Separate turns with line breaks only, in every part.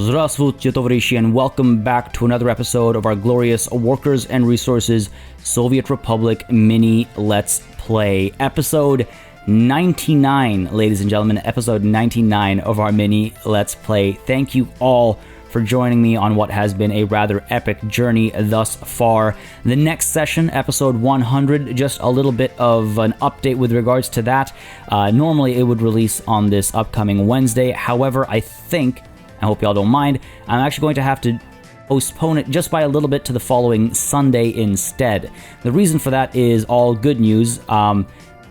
Здравствуйте, товарищи, and welcome back to another episode of our glorious Workers and Resources Soviet Republic Mini Let's Play. Episode 99, ladies and gentlemen, episode 99 of our Mini Let's Play. Thank you all for joining me on what has been a rather epic journey thus far. The next session, episode 100, just a little bit of an update with regards to that. Normally it would release on this upcoming Wednesday. However, I hope y'all don't mind, I'm actually going to have to postpone it just by a little bit to the following Sunday instead. The reason for that is all good news.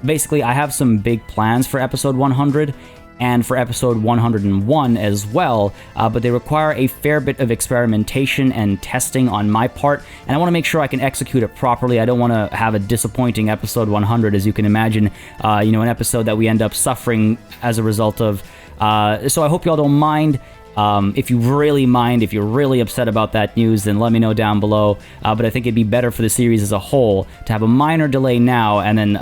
Basically, I have some big plans for episode 100 and for episode 101 as well, but they require a fair bit of experimentation and testing on my part, and I want to make sure I can execute it properly. I don't want to have a disappointing episode 100, as you can imagine, an episode that we end up suffering as a result of. So I hope y'all don't mind. If you really mind, if you're really upset about that news, then let me know down below. But I think it'd be better for the series as a whole to have a minor delay now and then,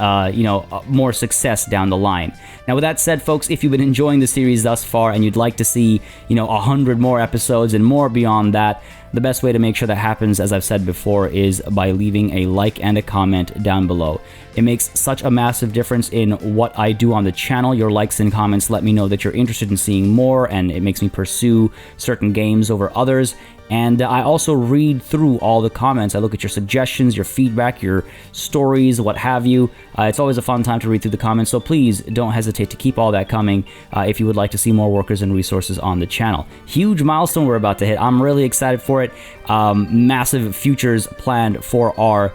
more success down the line. Now, with that said, folks, if you've been enjoying the series thus far and you'd like to see, 100 more episodes and more beyond that, the best way to make sure that happens, as I've said before, is by leaving a like and a comment down below. It makes such a massive difference in what I do on the channel. Your likes and comments let me know that you're interested in seeing more, and it makes me pursue certain games over others. And I also read through all the comments. I look at your suggestions, your feedback, your stories, what have you. It's always a fun time to read through the comments, so please don't hesitate to keep all that coming if you would like to see more workers and resources on the channel. Huge milestone we're about to hit. I'm really excited for it. Massive futures planned for our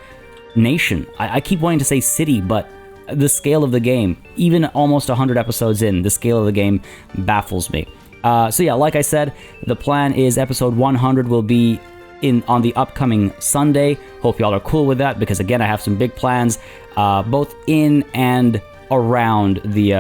nation. I keep wanting to say city, but the scale of the game, even almost 100 episodes in, the scale of the game baffles me. So yeah, like I said, the plan is episode 100 will be on the upcoming Sunday. Hope y'all are cool with that, because again, I have some big plans, both in and around the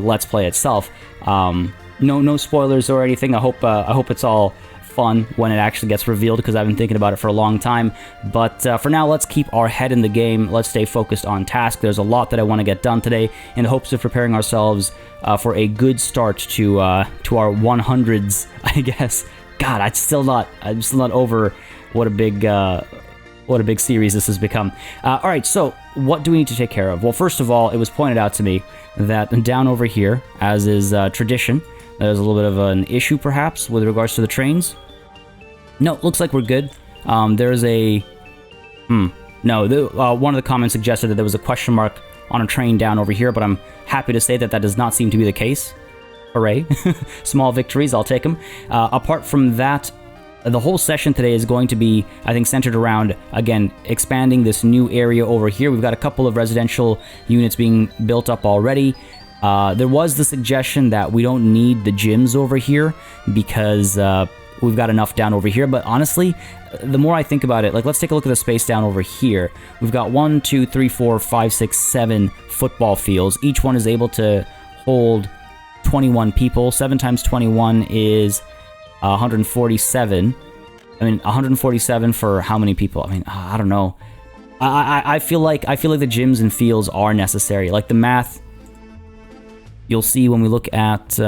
Let's Play itself. No spoilers or anything. I hope it's all fun when it actually gets revealed, because I've been thinking about it for a long time. But for now, let's keep our head in the game. Let's stay focused on task. There's a lot that I want to get done today in the hopes of preparing ourselves for a good start to our 100s, I guess. God, I'm still not over what a big series this has become. All right, so what do we need to take care of? Well, first of all, it was pointed out to me that down over here, as is tradition, there's a little bit of an issue perhaps with regards to the trains. No, looks like we're good. There's a... one of the comments suggested that there was a question mark on a train down over here, but I'm happy to say that that does not seem to be the case. Hooray. Small victories, I'll take them. Apart from that, the whole session today is going to be, I think, centered around, again, expanding this new area over here. We've got a couple of residential units being built up already. There was the suggestion that we don't need the gyms over here because we've got enough down over here, but honestly, the more I think about it, like, let's take a look at the space down over here. We've got 1, 2, 3, 4, 5, 6, 7 football fields. Each one is able to hold 21 people. 7 times 21 is 147. I mean, 147 for how many people? I mean, I don't know. I feel like the gyms and fields are necessary. Like, the math, you'll see when we look at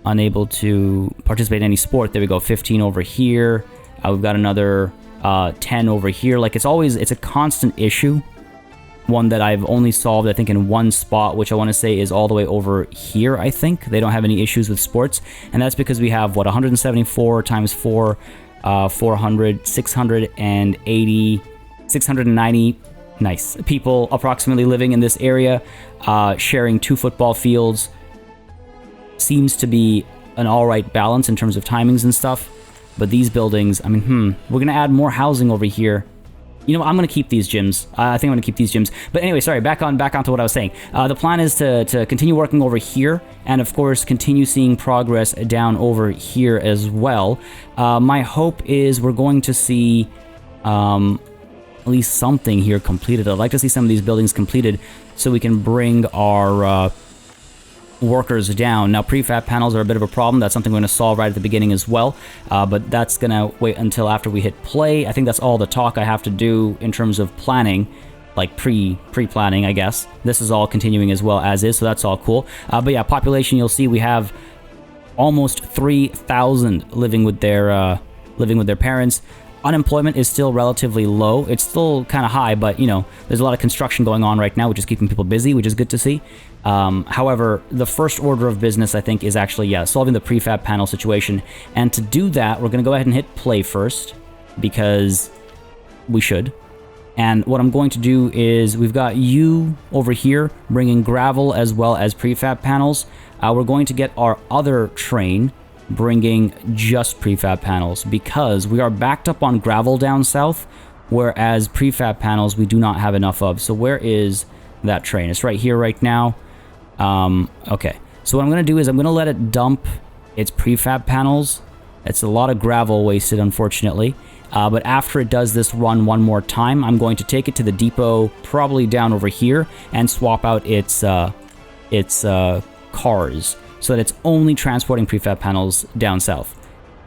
unable to participate in any sport. There we go, 15 over here. We've got another 10 over here. Like, it's a constant issue. One that I've only solved, I think, in one spot, which I want to say is all the way over here, I think. They don't have any issues with sports. And that's because we have, 174 times 4, 400, 680, 690... nice. People approximately living in this area, sharing 2 football fields. Seems to be an alright balance in terms of timings and stuff. But these buildings, I mean, we're going to add more housing over here. I'm going to keep these gyms. I think I'm going to keep these gyms. But anyway, sorry, back onto what I was saying. The plan is to continue working over here, and of course, continue seeing progress down over here as well. My hope is we're going to see at least something here completed. I'd like to see some of these buildings completed so we can bring our workers down. Now, prefab panels are a bit of a problem. That's something we're going to solve right at the beginning as well, but that's going to wait until after we hit play. I think that's all the talk I have to do in terms of planning, like pre-planning, I guess. This is all continuing as well as is, so that's all cool. But yeah, population, you'll see we have almost 3,000 living with their parents. Unemployment is still relatively low. It's still kind of high, but, you know, there's a lot of construction going on right now, which is keeping people busy, which is good to see. However, the first order of business, I think, is actually, yeah, solving the prefab panel situation. And to do that, we're going to go ahead and hit play first, because we should. And what I'm going to do is, we've got you over here bringing gravel as well as prefab panels. We're going to get our other train bringing just prefab panels, because we are backed up on gravel down south, whereas prefab panels we do not have enough of. So where is that train? It's right here right now. Okay, so what I'm going to do is I'm going to let it dump its prefab panels. It's a lot of gravel wasted, unfortunately. But after it does this run one more time, I'm going to take it to the depot, probably down over here, and swap out its cars, so that it's only transporting prefab panels down south.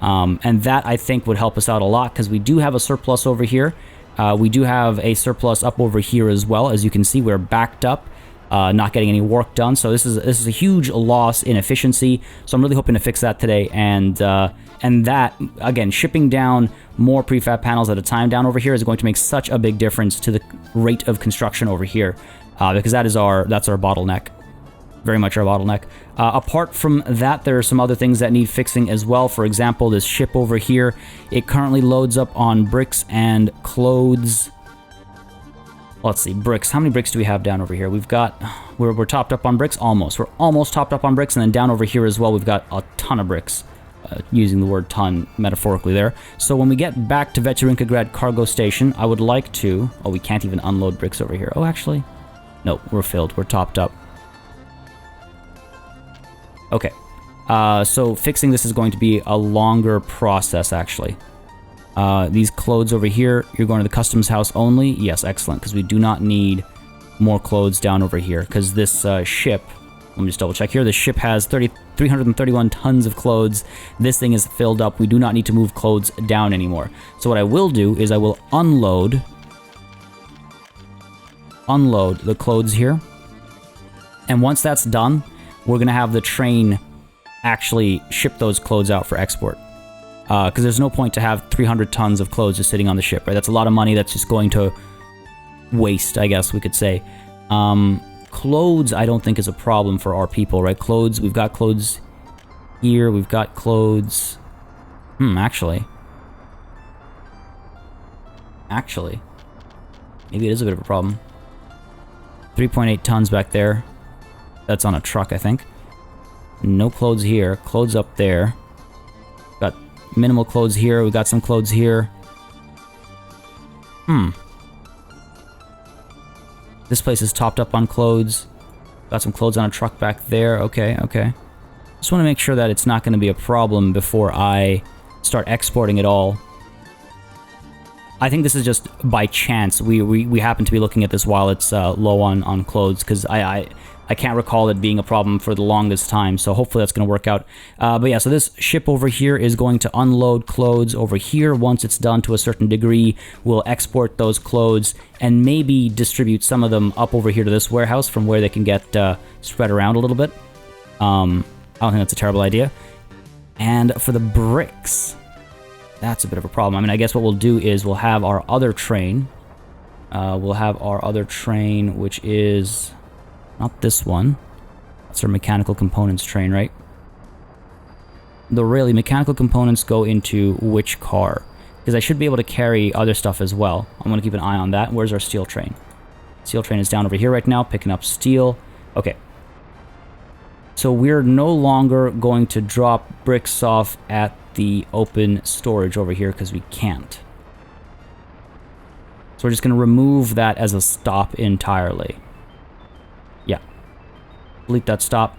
And that, I think, would help us out a lot, because we do have a surplus over here. We do have a surplus up over here as well. As you can see, we're backed up, not getting any work done. So this is a huge loss in efficiency. So I'm really hoping to fix that today. And that, again, shipping down more prefab panels at a time down over here is going to make such a big difference to the rate of construction over here, because that's our bottleneck. Very much our bottleneck. Apart from that, there are some other things that need fixing as well. For example, this ship over here, it currently loads up on bricks and clothes. Let's see, bricks. How many bricks do we have down over here? We're topped up on bricks, almost. We're almost topped up on bricks, and then down over here as well, we've got a ton of bricks. Using the word ton metaphorically there. So when we get back to Veterinkagrad cargo station, I would like to... Oh, we can't even unload bricks over here. Oh, actually, no, we're filled. We're topped up. Okay, so fixing this is going to be a longer process, actually. These clothes over here, you're going to the customs house only? Yes, excellent, because we do not need more clothes down over here, because this ship, let me just double check here, the ship has 331 tons of clothes. This thing is filled up. We do not need to move clothes down anymore. So what I will do is I will unload the clothes here, and once that's done, we're going to have the train actually ship those clothes out for export. Because there's no point to have 300 tons of clothes just sitting on the ship, right? That's a lot of money that's just going to waste, I guess we could say. Clothes, I don't think is a problem for our people, right? Clothes, we've got clothes here, we've got clothes... Actually, maybe it is a bit of a problem. 3.8 tons back there. That's on a truck, I think. No clothes here. Clothes up there. Got minimal clothes here. We got some clothes here. This place is topped up on clothes. Got some clothes on a truck back there. Okay, okay. Just want to make sure that it's not going to be a problem before I start exporting it all. I think this is just by chance. We happen to be looking at this while it's low on clothes, because I can't recall it being a problem for the longest time, so hopefully that's going to work out. But yeah, so this ship over here is going to unload clothes over here. Once it's done to a certain degree, we'll export those clothes and maybe distribute some of them up over here to this warehouse from where they can get spread around a little bit. I don't think that's a terrible idea. And for the bricks, that's a bit of a problem. I mean, I guess what we'll do is we'll have our other train. Which is... not this one. That's our mechanical components train, right? The really mechanical components go into which car? Because I should be able to carry other stuff as well. I'm going to keep an eye on that. Where's our steel train? Steel train is down over here right now, picking up steel. Okay. So we're no longer going to drop bricks off at the open storage over here because we can't. So we're just going to remove that as a stop entirely. Yeah. Delete that stop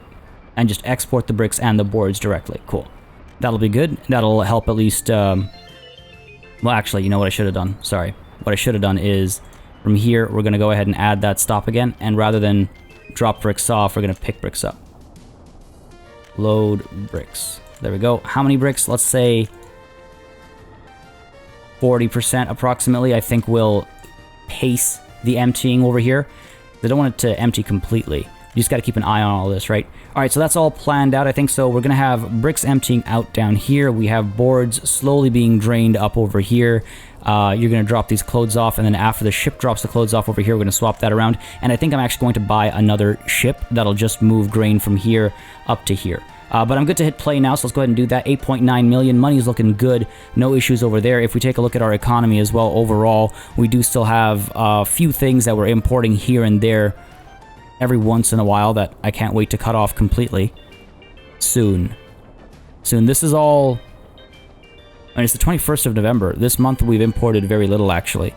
and just export the bricks and the boards directly. Cool. That'll be good. That'll help at least... well, actually, you know what I should have done? Sorry. What I should have done is, from here, we're going to go ahead and add that stop again. And rather than drop bricks off, we're going to pick bricks up. Load bricks. There we go. How many bricks? Let's say 40% approximately, I think will pace the emptying over here. I don't want it to empty completely. You just got to keep an eye on all this, right? All right, so that's all planned out, I think. So we're going to have bricks emptying out down here. We have boards slowly being drained up over here. You're going to drop these clothes off, and then after the ship drops the clothes off over here, we're going to swap that around. And I think I'm actually going to buy another ship that'll just move grain from here up to here. But I'm good to hit play now, so let's go ahead and do that. 8.9 million. Money's looking good. No issues over there. If we take a look at our economy as well, overall, we do still have a few things that we're importing here and there every once in a while that I can't wait to cut off completely. Soon. This is all... I mean, it's the 21st of November. This month we've imported very little, actually.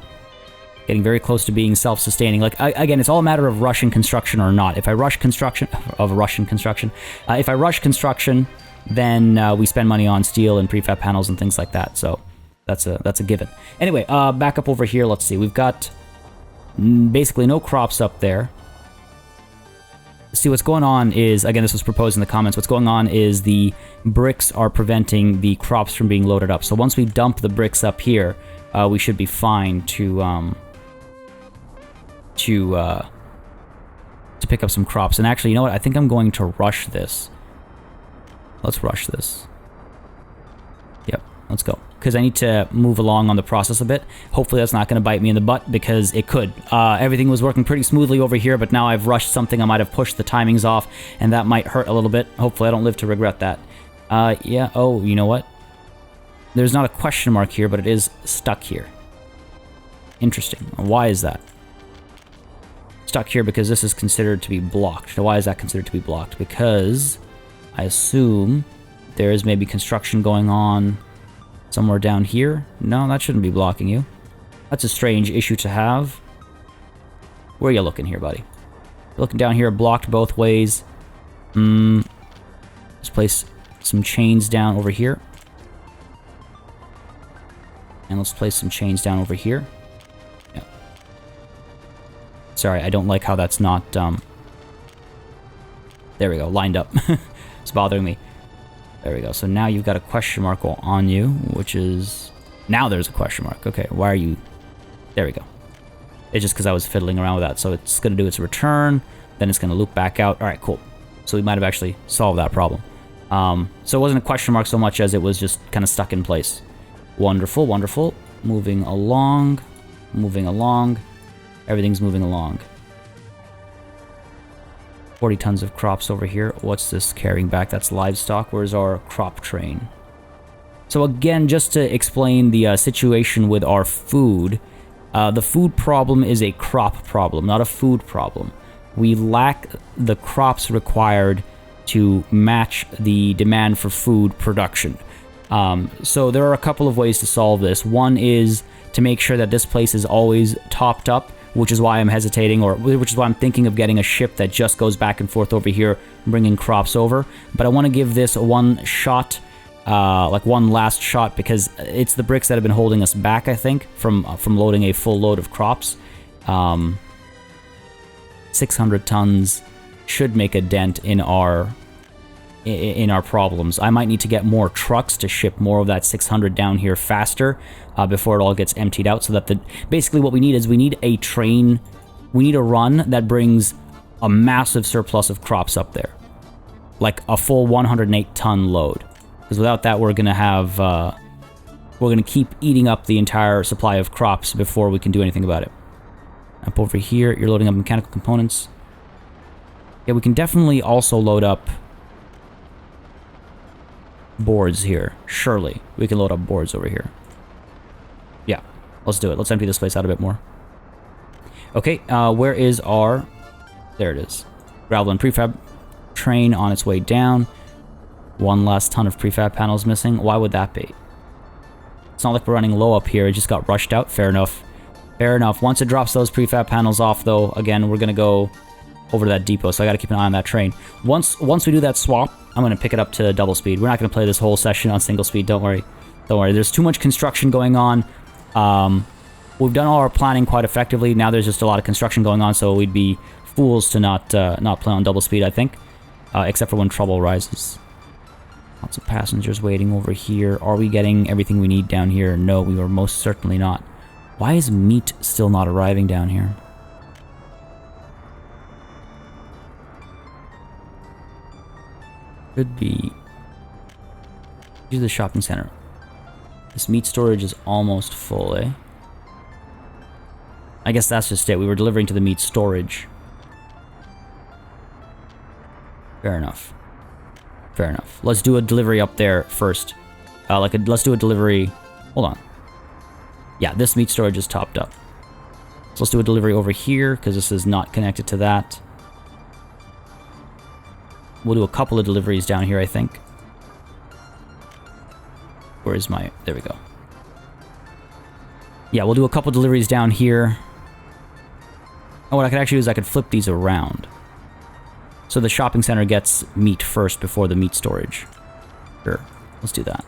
Getting very close to being self-sustaining. Like, again, it's all a matter of rushing construction or not. If I rush construction... if I rush construction, then we spend money on steel and prefab panels and things like that. So that's a given. Anyway, back up over here. Let's see. We've got basically no crops up there. See, what's going on is, again, this was proposed in the comments, what's going on is the bricks are preventing the crops from being loaded up. So once we dump the bricks up here, we should be fine to pick up some crops. And actually, you know what? I think I'm going to rush this. Let's rush this. Yep, let's go. Because I need to move along on the process a bit. Hopefully that's not going to bite me in the butt, because it could. Everything was working pretty smoothly over here, but now I've rushed something. I might have pushed the timings off, and that might hurt a little bit. Hopefully I don't live to regret that. Yeah, oh, you know what? There's not a question mark here, but it is stuck here. Interesting. Why is that? Stuck here because this is considered to be blocked. Now, why is that considered to be blocked? Because I assume there is maybe construction going on somewhere down here. No, that shouldn't be blocking you. That's a strange issue to have. Where are you looking here, buddy? Looking down here, blocked both ways. Let's place some chains down over here. And let's place some chains down over here. Yeah. Sorry, I don't like how that's not, there we go, lined up. It's bothering me. There we go. So now you've got a question mark on you, which is... Now there's a question mark. Okay, why are you... There we go. It's just because I was fiddling around with that. So it's going to do its return, then it's going to loop back out. All right, cool. So we might have actually solved that problem. So it wasn't a question mark so much as it was just kind of stuck in place. Wonderful, wonderful. Moving along. Moving along. Everything's moving along. 40 tons of crops over here. What's this carrying back? That's livestock. Where's our crop train? So again, just to explain the situation with our food, the food problem is a crop problem, not a food problem. We lack the crops required to match the demand for food production. So there are a couple of ways to solve this. One is to make sure that this place is always topped up, which is why I'm hesitating, or which is why I'm thinking of getting a ship that just goes back and forth over here, bringing crops over. But I want to give this one shot, like one last shot, because it's the bricks that have been holding us back, I think, from loading a full load of crops. 600 tons should make a dent in our problems. I might need to get more trucks to ship more of that 600 down here faster before it all gets emptied out, so that basically what we need is we need a train, we need a run that brings a massive surplus of crops up there, like a full 108 ton load, because without that we're gonna have we're gonna keep eating up the entire supply of crops before we can do anything about it. Up over here, you're loading up mechanical components. Yeah, we can definitely also load up boards here. Surely we can load up boards over here. Yeah, let's do it. Let's empty this place out a bit more. Okay, where is our... There it is. Gravel and prefab train on its way down. One last ton of prefab panels missing. Why would that be? It's not like we're running low up here. It just got rushed out. Fair enough. Fair enough. Once it drops those prefab panels off, though, again, we're going to go over to that depot, so I got to keep an eye on that train. Once we do that swap, I'm going to pick it up to double speed. We're not going to play this whole session on single speed, don't worry. Don't worry, there's too much construction going on. We've done all our planning quite effectively. Now there's just a lot of construction going on, so we'd be fools to not play on double speed, I think. Except for when trouble rises. Lots of passengers waiting over here. Are we getting everything we need down here? No, we were most certainly not. Why is meat still not arriving down here? Could be... to the shopping center. This meat storage is almost full, eh? I guess that's just it. We were delivering to the meat storage. Fair enough. Fair enough. Let's do a delivery up there first. Let's do a delivery... Hold on. Yeah, this meat storage is topped up. So let's do a delivery over here, because this is not connected to that. We'll do a couple of deliveries down here, I think. Where is my... There we go. Yeah, we'll do a couple deliveries down here. Oh, what I could actually do is I could flip these around. So the shopping center gets meat first before the meat storage. Sure, let's do that.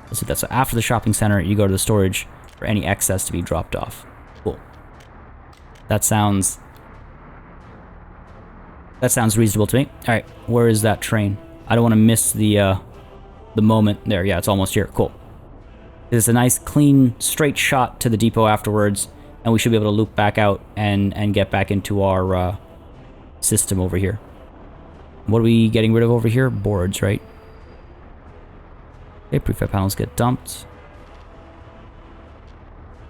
Let's do that. So after the shopping center, you go to the storage for any excess to be dropped off. Cool. That sounds reasonable to me. All right, where is that train? I don't want to miss the moment. There, yeah, it's almost here. Cool. It's a nice, clean, straight shot to the depot afterwards, and we should be able to loop back out and get back into our system over here. What are we getting rid of over here? Boards, right? Okay, prefab panels get dumped.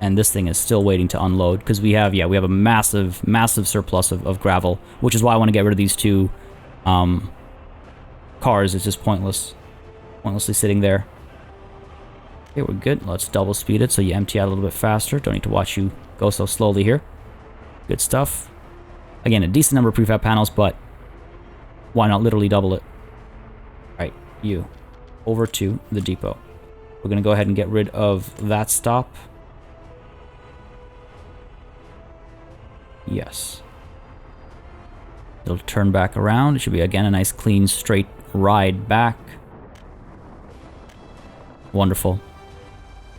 And this thing is still waiting to unload, because we have a massive, massive surplus of gravel, which is why I want to get rid of these two cars. It's just pointlessly sitting there. Okay, we're good. Let's double speed it so you empty out a little bit faster. Don't need to watch you go so slowly here. Good stuff. Again, a decent number of prefab panels, but why not literally double it? Alright, you. Over to the depot. We're going to go ahead and get rid of that stop. Yes. It'll turn back around. It should be, again, a nice, clean, straight ride back. Wonderful.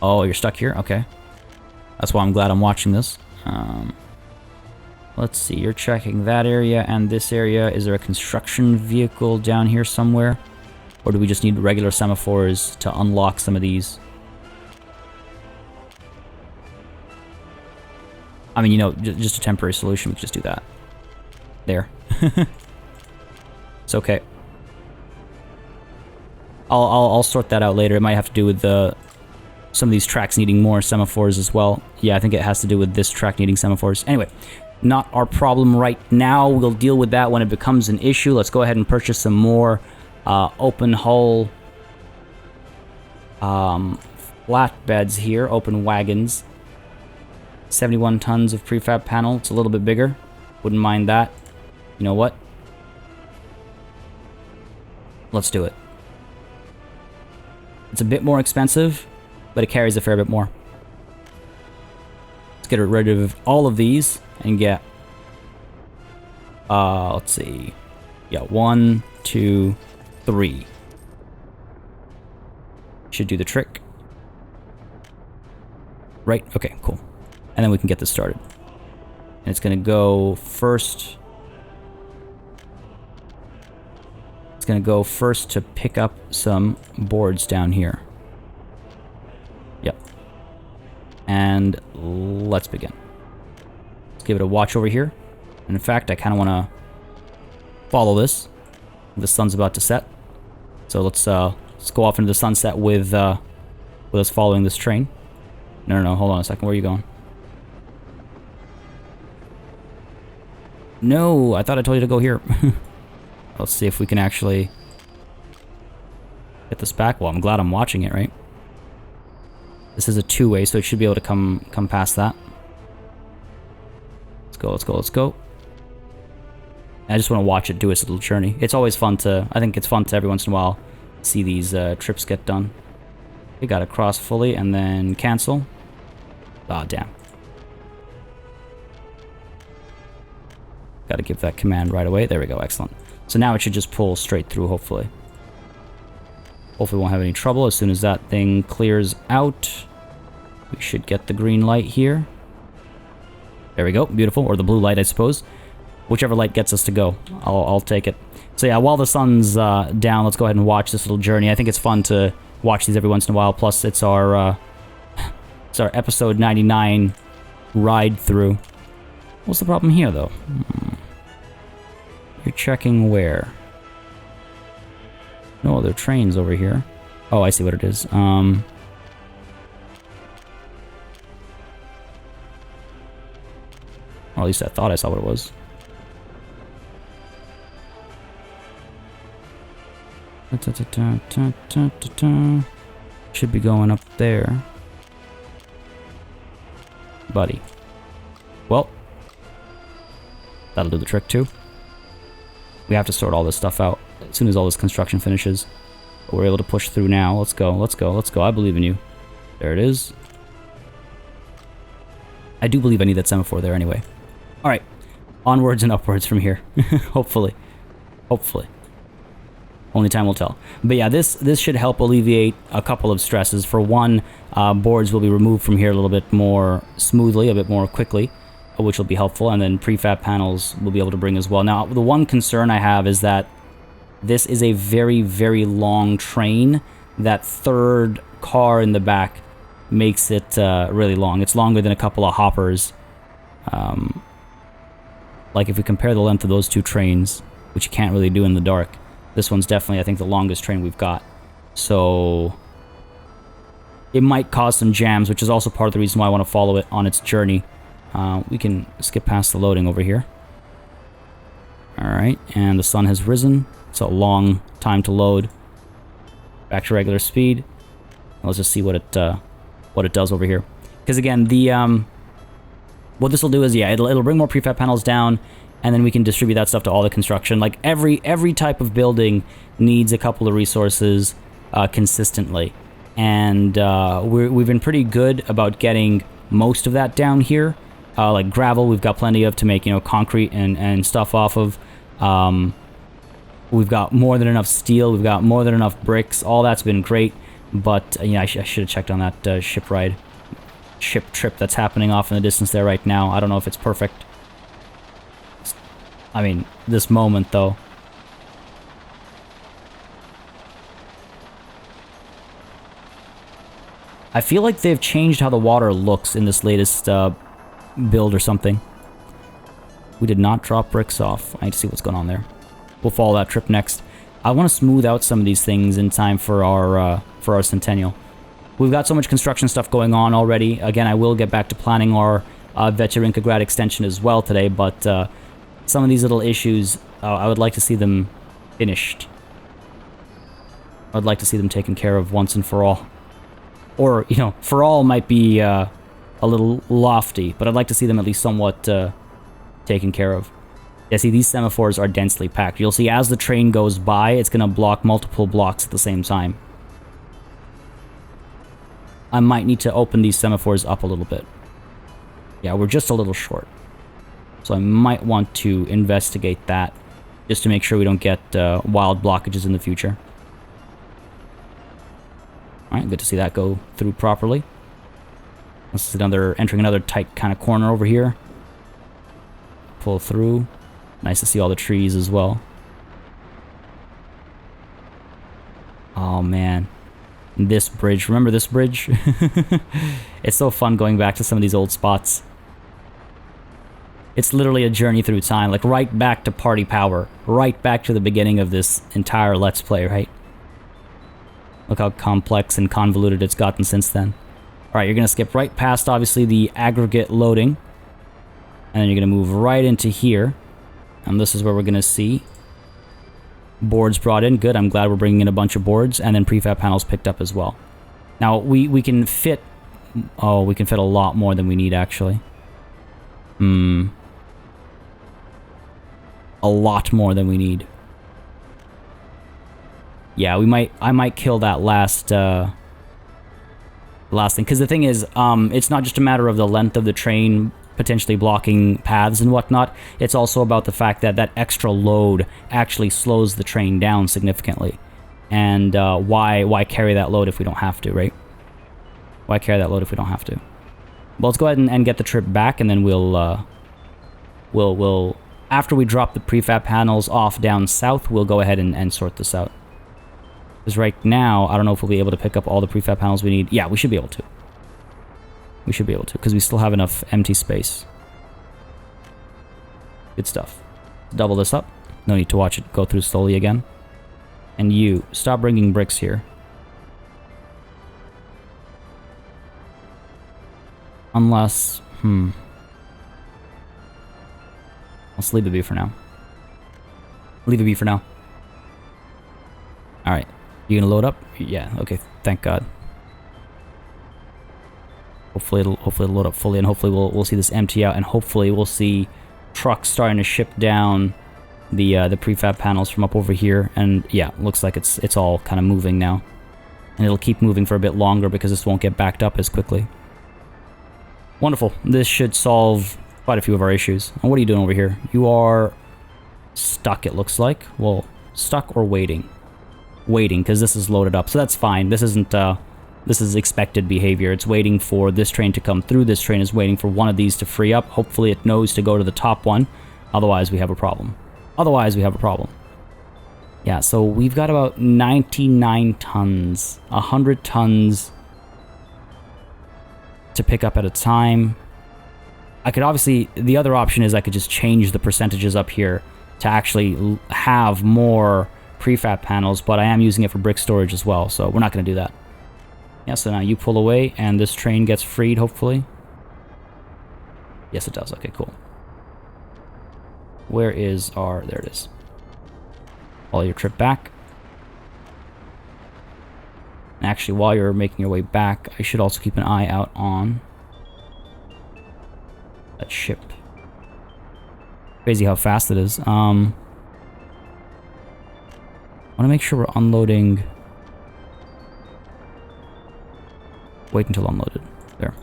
Oh, you're stuck here? Okay. That's why I'm glad I'm watching this. Let's see. You're checking that area and this area. Is there a construction vehicle down here somewhere? Or do we just need regular semaphores to unlock some of these? I mean, you know, just a temporary solution. We could just do that. There. It's okay. I'll sort that out later. It might have to do with some of these tracks needing more semaphores as well. Yeah, I think it has to do with this track needing semaphores. Anyway, not our problem right now. We'll deal with that when it becomes an issue. Let's go ahead and purchase some more open hull flatbeds here, open wagons. 71 tons of prefab panel. It's a little bit bigger. Wouldn't mind that. You know what? Let's do it. It's a bit more expensive, but it carries a fair bit more. Let's get rid of all of these and get... let's see. Yeah, 1, 2, 3. Should do the trick. Right? Okay, cool. And then we can get this started. And it's going to go first... It's going to go first to pick up some boards down here. Yep. And let's begin. Let's give it a watch over here. And in fact, I kind of want to follow this. The sun's about to set. So let's go off into the sunset with us following this train. No, hold on a second. Where are you going? No, I thought I told you to go here. Let's see if we can actually get this back. Well, I'm glad I'm watching it, right? This is a two-way, so it should be able to come past that. Let's go. I just want to watch it do its little journey. It's always fun to... I think it's fun to every once in a while see these trips get done. We got to cross fully and then cancel. Ah, damn. Got to give that command right away. There we go, excellent. So now it should just pull straight through, hopefully. Hopefully we won't have any trouble. As soon as that thing clears out, we should get the green light here. There we go, beautiful. Or the blue light, I suppose. Whichever light gets us to go, I'll take it. So yeah, while the sun's down, let's go ahead and watch this little journey. I think it's fun to watch these every once in a while. Plus, it's our episode 99 ride through. What's the problem here, though? You're checking where? No other trains over here. Oh, I see what it is. Or at least I thought I saw what it was. Should be going up there. Buddy. Well, that'll do the trick too. We have to sort all this stuff out as soon as all this construction finishes. But we're able to push through now. Let's go, let's go, let's go. I believe in you. There it is. I do believe I need that semaphore there anyway. Alright. Onwards and upwards from here. Hopefully. Hopefully. Only time will tell. But yeah, this should help alleviate a couple of stresses. For one, boards will be removed from here a little bit more smoothly, a bit more quickly, which will be helpful. And then prefab panels will be able to bring as well. Now, the one concern I have is that this is a very, very long train. That third car in the back makes it really long. It's longer than a couple of hoppers. Like if we compare the length of those two trains, which you can't really do in the dark, this one's definitely, I think, the longest train we've got. So it might cause some jams, which is also part of the reason why I want to follow it on its journey. We can skip past the loading over here. Alright, and the sun has risen. It's a long time to load. Back to regular speed. Let's just see what it does over here. Because again, the what this will do is, yeah, it'll bring more prefab panels down, and then we can distribute that stuff to all the construction. Like every type of building needs a couple of resources consistently, and we've been pretty good about getting most of that down here. Like gravel, we've got plenty of to make, you know, concrete and stuff off of. We've got more than enough steel. We've got more than enough bricks. All that's been great, but yeah, I should have checked on that ship trip that's happening off in the distance there right now. I don't know if it's perfect. I mean, this moment though. I feel like they've changed how the water looks in this latest build or something. We did not drop bricks off. I need to see what's going on there. We'll follow that trip next. I want to smooth out some of these things in time for our Centennial. We've got so much construction stuff going on already. Again, I will get back to planning our Veterinka extension as well today, but some of these little issues, I would like to see them finished. I'd like to see them taken care of once and for all. Or, you know, for all might be a little lofty, but I'd like to see them at least somewhat taken care of. Yeah, see, these semaphores are densely packed. You'll see as the train goes by, it's going to block multiple blocks at the same time. I might need to open these semaphores up a little bit. Yeah, we're just a little short. So I might want to investigate that, just to make sure we don't get wild blockages in the future. Alright, good to see that go through properly. This is entering another tight kind of corner over here. Pull through. Nice to see all the trees as well. Oh man. This bridge. Remember this bridge? It's so fun going back to some of these old spots. It's literally a journey through time. Like right back to Party Power. Right back to the beginning of this entire Let's Play, right? Look how complex and convoluted it's gotten since then. Alright, you're going to skip right past, obviously, the aggregate loading. And then you're going to move right into here. And this is where we're going to see boards brought in. Good, I'm glad we're bringing in a bunch of boards. And then prefab panels picked up as well. Now, we can fit... Oh, we can fit a lot more than we need, actually. A lot more than we need. Yeah, I might kill that last thing. Because the thing is, it's not just a matter of the length of the train potentially blocking paths and whatnot. It's also about the fact that that extra load actually slows the train down significantly. And why carry that load if we don't have to, right? Why carry that load if we don't have to? Well, let's go ahead and get the trip back, and then we'll after we drop the prefab panels off down south, we'll go ahead and sort this out. Because right now, I don't know if we'll be able to pick up all the prefab panels we need. Yeah, we should be able to. We should be able to, because we still have enough empty space. Good stuff. Double this up. No need to watch it go through slowly again. And you, stop bringing bricks here. Unless, let's leave it be for now. Leave it be for now. Alright. You gonna load up? Yeah, okay, thank God. Hopefully it'll load up fully, and hopefully we'll see this empty out, and hopefully we'll see trucks starting to ship down the prefab panels from up over here. And yeah, looks like it's all kind of moving now. And it'll keep moving for a bit longer because this won't get backed up as quickly. Wonderful. This should solve quite a few of our issues. And what are you doing over here? You are stuck, it looks like. Well, stuck or waiting? Waiting, because this is loaded up, so that's fine. This isn't, this is expected behavior. It's waiting for this train to come through. This train is waiting for one of these to free up. Hopefully it knows to go to the top one. Otherwise, we have a problem. Yeah, so we've got about 99 tons. 100 tons to pick up at a time. I could obviously... The other option is I could just change the percentages up here to actually have more prefab panels, but I am using it for brick storage as well, so we're not going to do that. Yeah, so now you pull away, and this train gets freed, hopefully. Yes, it does. Okay, cool. Where is our... There it is. Follow your trip back. And actually, while you're making your way back, I should also keep an eye out on that ship. Crazy how fast it is. I want to make sure we're unloading... Wait until unloaded. There.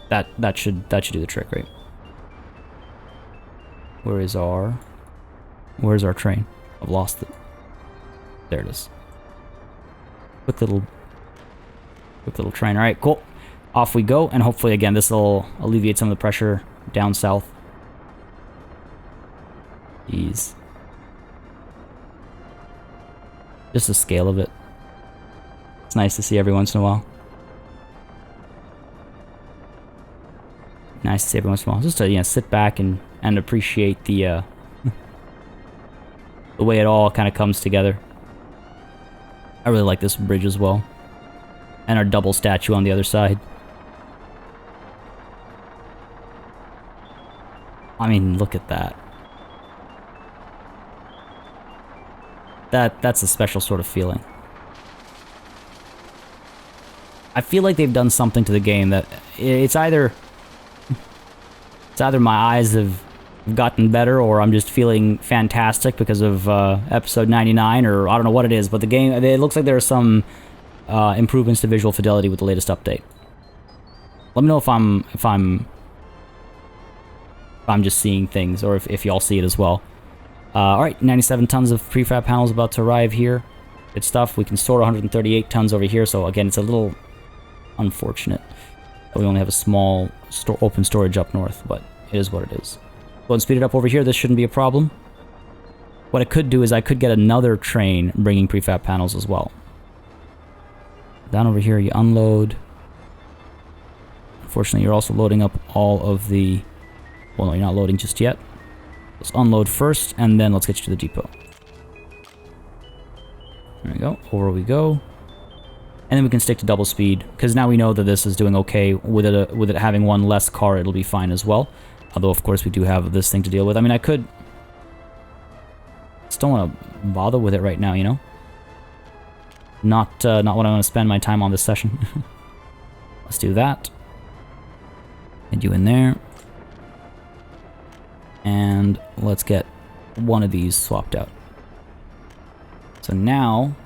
That should do the trick, right? Where's our train? I've lost it. There it is. Quick little train. All right, cool. Off we go, and hopefully again this will alleviate some of the pressure down south. Jeez. Just the scale of it. It's nice to see every once in a while. Nice to see every once in a while. Just to sit back and appreciate the the way it all kind of comes together. I really like this bridge as well. And our double statue on the other side. I mean, look at that. That's a special sort of feeling. I feel like they've done something to the game that it's either my eyes have gotten better, or I'm just feeling fantastic because of episode 99, or I don't know what it is, but the game, it looks like there are some improvements to visual fidelity with the latest update. Let me know if I'm just seeing things, or if y'all see it as well. Alright, 97 tons of prefab panels about to arrive here. Good stuff. We can store 138 tons over here, so again, it's a little unfortunate that we only have a small open storage up north, but it is what it is. Go and speed it up over here. This shouldn't be a problem. What I could do is I could get another train bringing prefab panels as well. Down over here, you unload. Unfortunately, you're also loading up all of the... Well, no, you're not loading just yet. Let's unload first, and then let's get you to the depot. There we go. Over we go. And then we can stick to double speed, because now we know that this is doing okay. With it having one less car, it'll be fine as well. Although, of course, we do have this thing to deal with. I mean, I could... Just don't want to bother with it right now, you know? Not what I want to spend my time on this session. Let's do that. Get you in there. And let's get one of these swapped out. So now...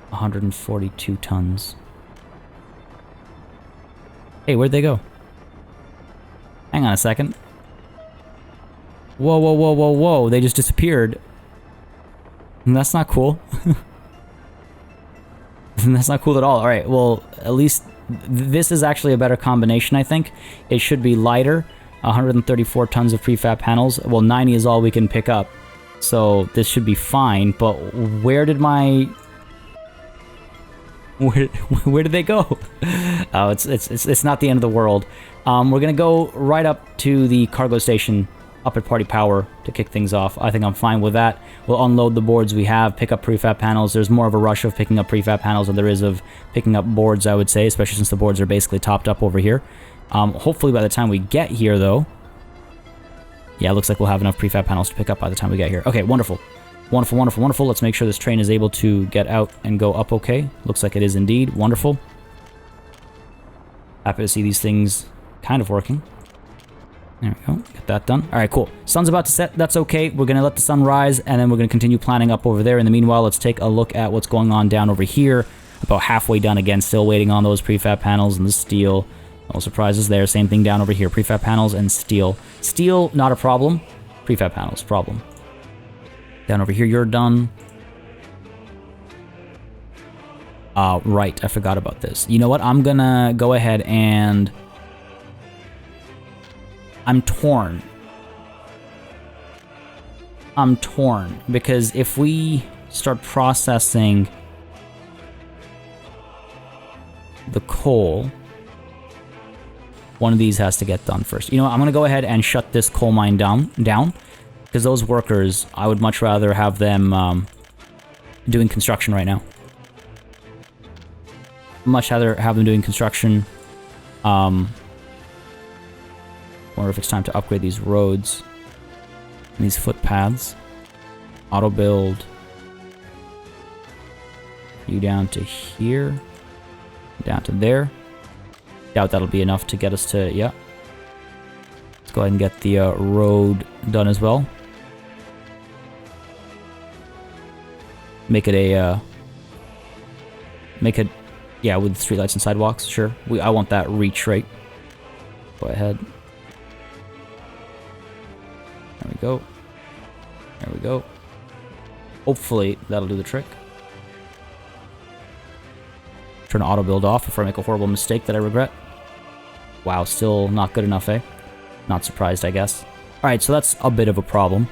142 tons. Hey, where'd they go? Hang on a second. Whoa, whoa, whoa, whoa, whoa. They just disappeared. That's not cool. That's not cool at all. Alright, well, at least this is actually a better combination, I think. It should be lighter. 134 tons of prefab panels. Well, 90 is all we can pick up. So this should be fine, but where did my... Where did they go? Oh, it's not the end of the world. We're gonna go right up to the cargo station up at party power to kick things off. I think I'm fine with that. We'll unload the boards we have, pick up prefab panels. There's more of a rush of picking up prefab panels than there is of picking up boards, I would say, especially since the boards are basically topped up over here. Hopefully by the time we get here, though... Yeah, it looks like we'll have enough prefab panels to pick up by the time we get here. Okay, wonderful. Wonderful, wonderful, wonderful. Let's make sure this train is able to get out and go up okay. Looks like it is indeed. Wonderful. Happy to see these things kind of working. There we go. Get that done. All right, cool. Sun's about to set. That's okay. We're going to let the sun rise, and then we're going to continue planning up over there. In the meanwhile, let's take a look at what's going on down over here. About halfway done again. Still waiting on those prefab panels and the steel. No surprises there. Same thing down over here. Prefab panels and steel. Steel, not a problem. Prefab panels, problem. Down over here, you're done. Right. I forgot about this. You know what? I'm going to go ahead and... I'm torn. I'm torn because if we start processing the coal, one of these has to get done first. You know what? I'm going to go ahead and shut this coal mine down because those workers, I would much rather have them doing construction right now. Much rather have them doing construction. Wonder if it's time to upgrade these roads and these footpaths. Auto build. You down to here. Down to there. Doubt that'll be enough to get us to, yeah. Let's go ahead and get the road done as well. Make it a, yeah, with streetlights and sidewalks, sure. I want that reach rate. Go ahead. There we go. There we go. Hopefully, that'll do the trick. Turn auto build off before I make a horrible mistake that I regret. Wow, still not good enough, eh? Not surprised, I guess. Alright, so that's a bit of a problem.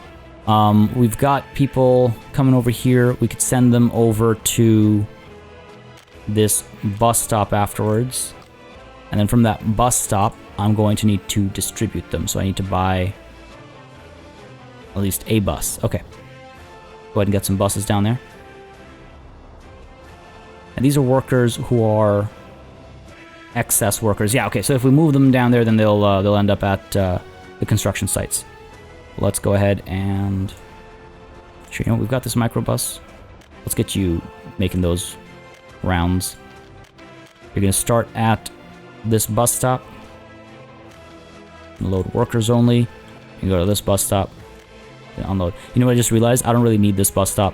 We've got people coming over here. We could send them over to this bus stop afterwards. And then from that bus stop, I'm going to need to distribute them. So I need to buy... at least a bus. Okay. Go ahead and get some buses down there. And these are workers who are excess workers. Yeah, okay, so if we move them down there, then they'll end up at the construction sites. Let's go ahead and... Sure, you know what? We've got this microbus. Let's get you making those rounds. You're going to start at this bus stop. Load workers only. You can go to this bus stop. Unload. You know what I just realized? I don't really need this bus stop.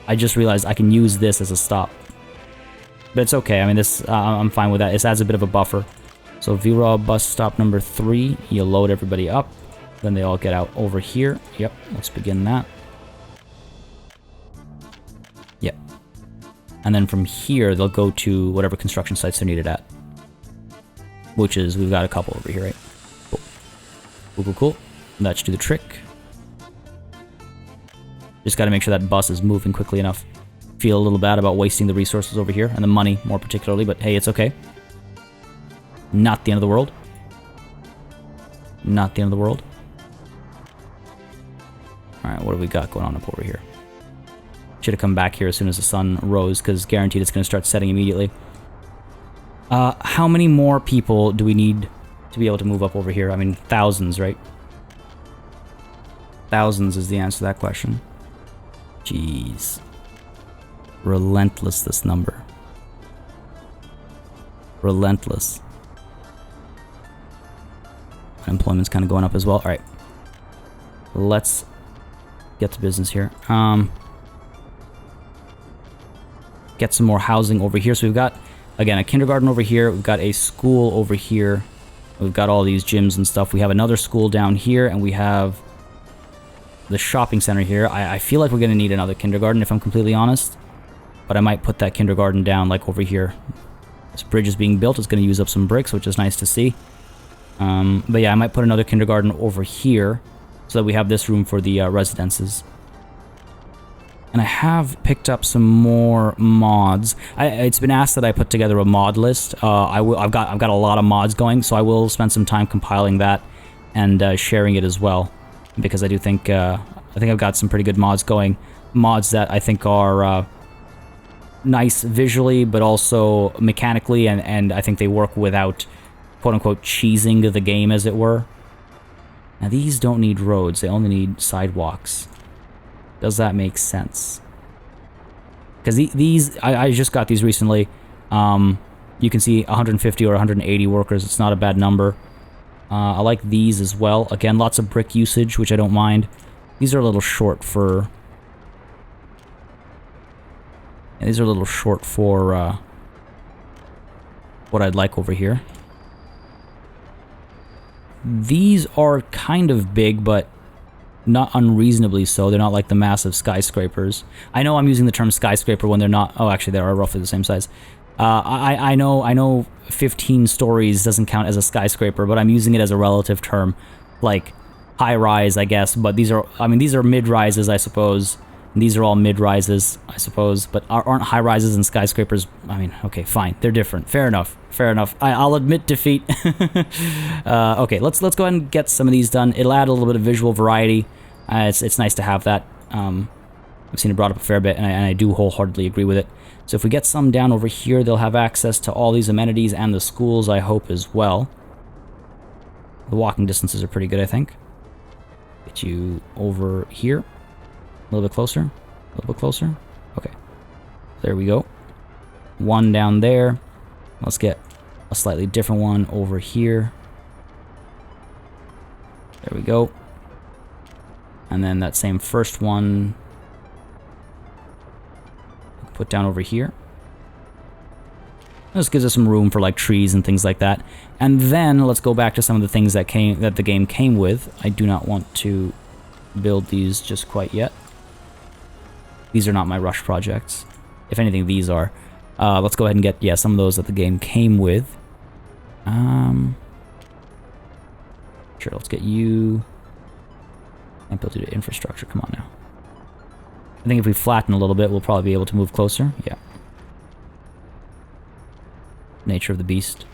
I just realized I can use this as a stop. But it's okay. I mean, this I'm fine with that. It adds a bit of a buffer. So VRAW bus stop number 3. You load everybody up. Then they all get out over here. Yep. Let's begin that. Yep. And then from here, they'll go to whatever construction sites they're needed at. Which is, we've got a couple over here, right? Cool. Cool, cool, cool. That should do the trick. Just got to make sure that bus is moving quickly enough. Feel a little bad about wasting the resources over here, and the money more particularly, but hey, it's okay. Not the end of the world. Not the end of the world. Alright, what do we got going on up over here? Should have come back here as soon as the sun rose, because guaranteed it's going to start setting immediately. How many more people do we need to be able to move up over here? I mean, thousands, right? Thousands is the answer to that question. Jeez. Relentless, this number. Relentless. Unemployment's kind of going up as well. Alright. Let's get to business here. Get some more housing over here. So we've got, again, a kindergarten over here. We've got a school over here. We've got all these gyms and stuff. We have another school down here, and we have the shopping center here. I feel like we're going to need another kindergarten, if I'm completely honest. But I might put that kindergarten down, like, over here. This bridge is being built. It's going to use up some bricks, which is nice to see. But yeah, I might put another kindergarten over here, so that we have this room for the residences. And I have picked up some more mods. It's been asked that I put together a mod list. I've got a lot of mods going, so I will spend some time compiling that and sharing it as well. because I do think I've got some pretty good mods going. Mods that I think are nice visually, but also mechanically, and I think they work without quote-unquote cheesing the game, as it were. Now these don't need roads, they only need sidewalks. Does that make sense? Because these, I just got these recently. You can see 150 or 180 workers, it's not a bad number. I like these as well. Again, lots of brick usage, which I don't mind. These are a little short for... Yeah, these are a little short for what I'd like over here. These are kind of big, but not unreasonably so. They're not like the massive skyscrapers. I know I'm using the term skyscraper when they're not... Oh, actually, they are roughly the same size. I know 15 stories doesn't count as a skyscraper, but I'm using it as a relative term. Like, high-rise, I guess, but these are... I mean, these are mid-rises, I suppose. These are all mid-rises, I suppose, but aren't high-rises and skyscrapers... I mean, okay, fine. They're different. Fair enough. Fair enough. I'll admit defeat. Okay, let's go ahead and get some of these done. It'll add a little bit of visual variety. It's nice to have that. I've seen it brought up a fair bit, and I do wholeheartedly agree with it. So if we get some down over here, they'll have access to all these amenities and the schools, I hope, as well. The walking distances are pretty good, I think. Get you over here. A little bit closer. A little bit closer. Okay. There we go. One down there. Let's get a slightly different one over here. There we go. And then that same first one, put down over here. This gives us some room for like trees and things like that. And then let's go back to some of the things that the game came with. I do not want to build these just quite yet. These are not my rush projects. If anything, these are. Let's go ahead and get, some of those that the game came with. Sure, let's get you. And build you to infrastructure. Come on now. I think if we flatten a little bit, we'll probably be able to move closer. Yeah. Nature of the beast.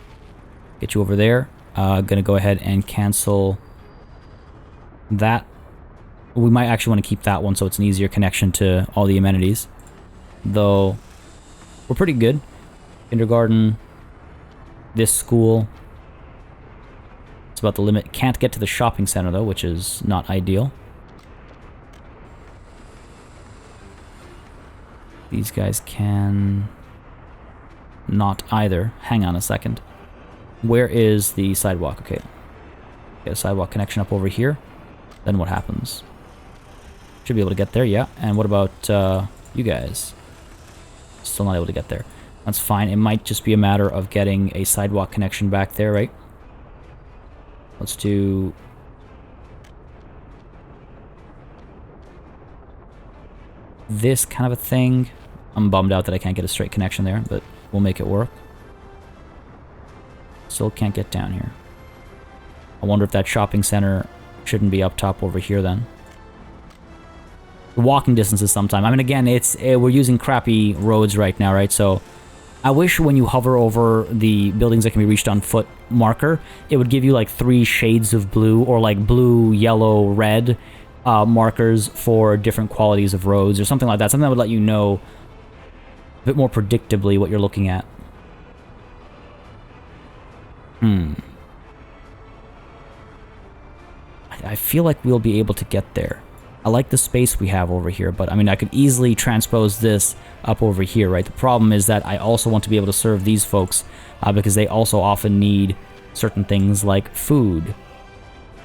Get you over there. Gonna go ahead and cancel that. We might actually want to keep that one so it's an easier connection to all the amenities. Though, we're pretty good. Kindergarten. This school. It's about the limit. Can't get to the shopping center though, which is not ideal. These guys can... not either. Hang on a second. Where is the sidewalk? Okay. Get a sidewalk connection up over here. Then what happens? Should be able to get there, yeah. And what about you guys? Still not able to get there. That's fine. It might just be a matter of getting a sidewalk connection back there, right? Let's do... this kind of a thing. I'm bummed out that I can't get a straight connection there, but we'll make it work. Still can't get down here. I wonder if that shopping center shouldn't be up top over here then. The walking distances sometime. I mean, again, we're using crappy roads right now, right? So I wish when you hover over the buildings that can be reached on foot marker, it would give you like 3 shades of blue or like blue, yellow, red markers for different qualities of roads or something like that. Something that would let you know a bit more predictably what you're looking at. I feel like we'll be able to get there. I like the space we have over here, but I mean, I could easily transpose this up over here, right? The problem is that I also want to be able to serve these folks because they also often need certain things like food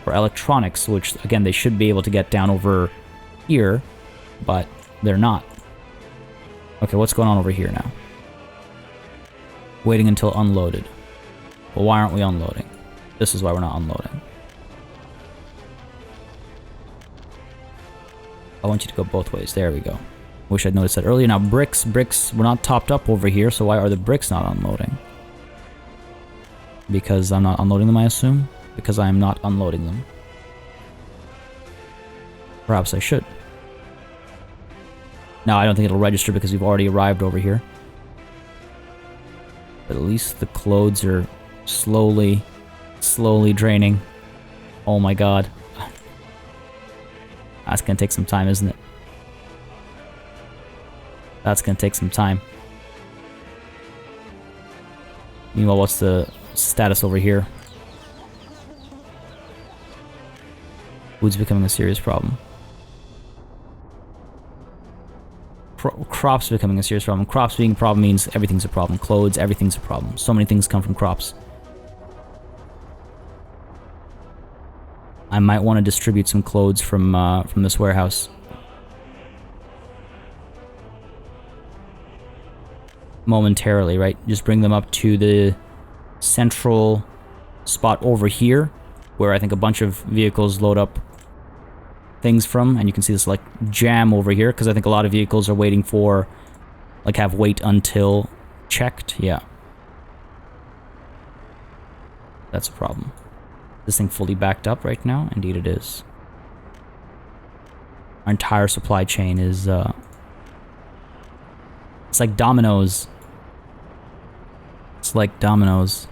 or electronics, which, again, they should be able to get down over here, but they're not. Okay, what's going on over here now? Waiting until unloaded. Well, why aren't we unloading? This is why we're not unloading. I want you to go both ways. There we go. Wish I'd noticed that earlier. Now, bricks were not topped up over here, so why are the bricks not unloading? Because I'm not unloading them, I assume? Because I am not unloading them. Perhaps I should. No, I don't think it'll register because we've already arrived over here. But at least the clothes are slowly draining. Oh my god. That's gonna take some time, isn't it? That's gonna take some time. Meanwhile, what's the status over here? Food's becoming a serious problem. Crops becoming a serious problem. Crops being a problem means everything's a problem. Clothes, everything's a problem. So many things come from crops. I might want to distribute some clothes from this warehouse. Momentarily, right? Just bring them up to the central spot over here, where I think a bunch of vehicles load up things from, and you can see this like jam over here, because I think a lot of vehicles are waiting for, like, have wait until checked. Yeah. That's a problem. This thing fully backed up right now? Indeed it is. Our entire supply chain is, it's like dominoes. It's like dominoes.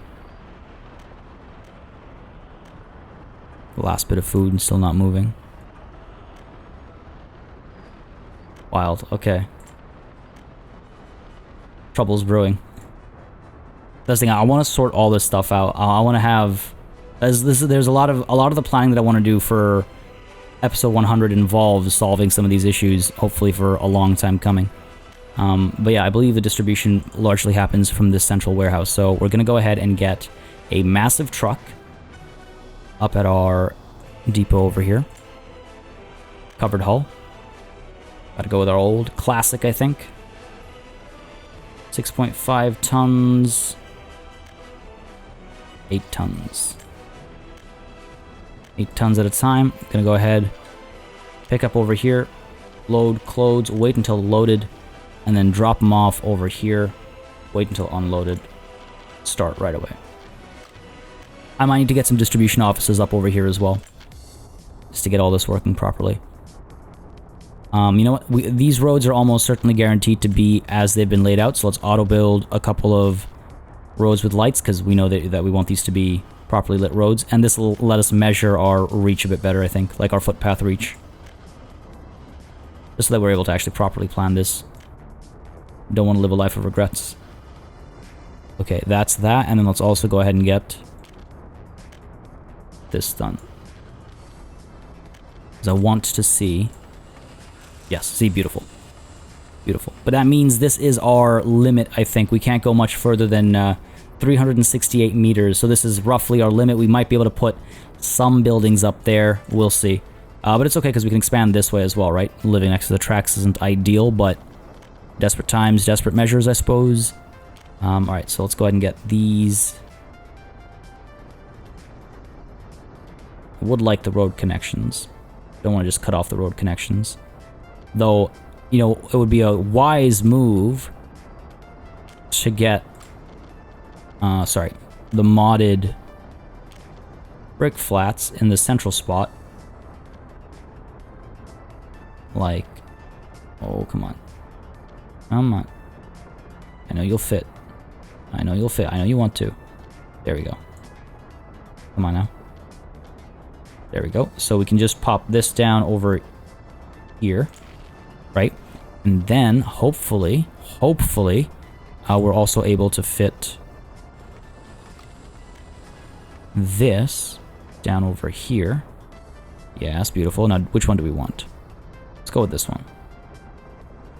The last bit of food and still not moving. Wild. Okay. Trouble's brewing. That's the thing. I want to sort all this stuff out. I want to have... There's a lot of the planning that I want to do for episode 100 involves solving some of these issues, hopefully for a long time coming. But yeah, I believe the distribution largely happens from this central warehouse. So we're going to go ahead and get a massive truck up at our depot over here. Covered hull. Gotta go with our old classic, I think. 6.5 tons. 8 tons. 8 tons at a time. Gonna go ahead, pick up over here, load clothes, wait until loaded, and then drop them off over here, wait until unloaded, start right away. I might need to get some distribution offices up over here as well, just to get all this working properly. You know what? These roads are almost certainly guaranteed to be as they've been laid out, so let's auto-build a couple of roads with lights, because we know that we want these to be properly lit roads, and this will let us measure our reach a bit better, I think, like our footpath reach. Just so that we're able to actually properly plan this. Don't want to live a life of regrets. Okay, that's that, and then let's also go ahead and get this done. Because I want to see... Yes, see, beautiful. Beautiful. But that means this is our limit, I think. We can't go much further than 368 meters, so this is roughly our limit. We might be able to put some buildings up there. We'll see. But it's okay, because we can expand this way as well, right? Living next to the tracks isn't ideal, but desperate times, desperate measures, I suppose. Alright, so let's go ahead and get these. I would like the road connections. Don't want to just cut off the road connections. Though, you know, it would be a wise move to get, the modded brick flats in the central spot. Like, oh, come on. Come on. I know you'll fit. I know you'll fit. I know you want to. There we go. Come on now. There we go. So we can just pop this down over here. Right? And then, hopefully, we're also able to fit this down over here. Yeah, that's beautiful. Now, which one do we want? Let's go with this one.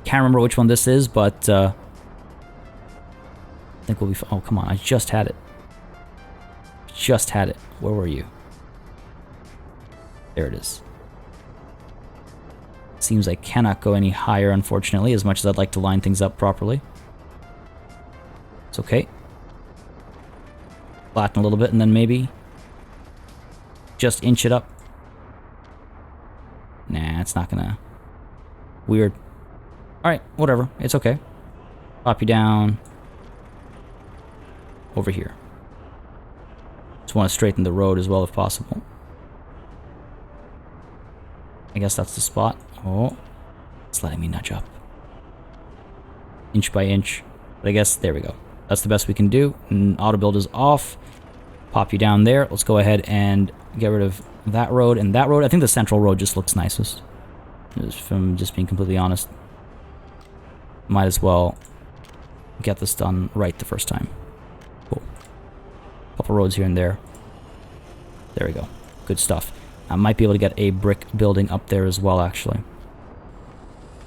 Can't remember which one this is, but I think we'll be... Oh, come on. I just had it. Just had it. Where were you? There it is. Seems I cannot go any higher, unfortunately, as much as I'd like to line things up properly. It's okay. Flatten a little bit, and then maybe just inch it up. Nah, it's not gonna... Weird. Alright, whatever. It's okay. Pop you down over here. Just want to straighten the road as well if possible. I guess that's the spot. Oh, it's letting me nudge up. Inch by inch. But I guess, there we go. That's the best we can do. And auto build is off. Pop you down there. Let's go ahead and get rid of that road and that road. I think the central road just looks nicest. From just being completely honest. Might as well get this done right the first time. Cool. Couple roads here and there. There we go. Good stuff. I might be able to get a brick building up there as well, actually.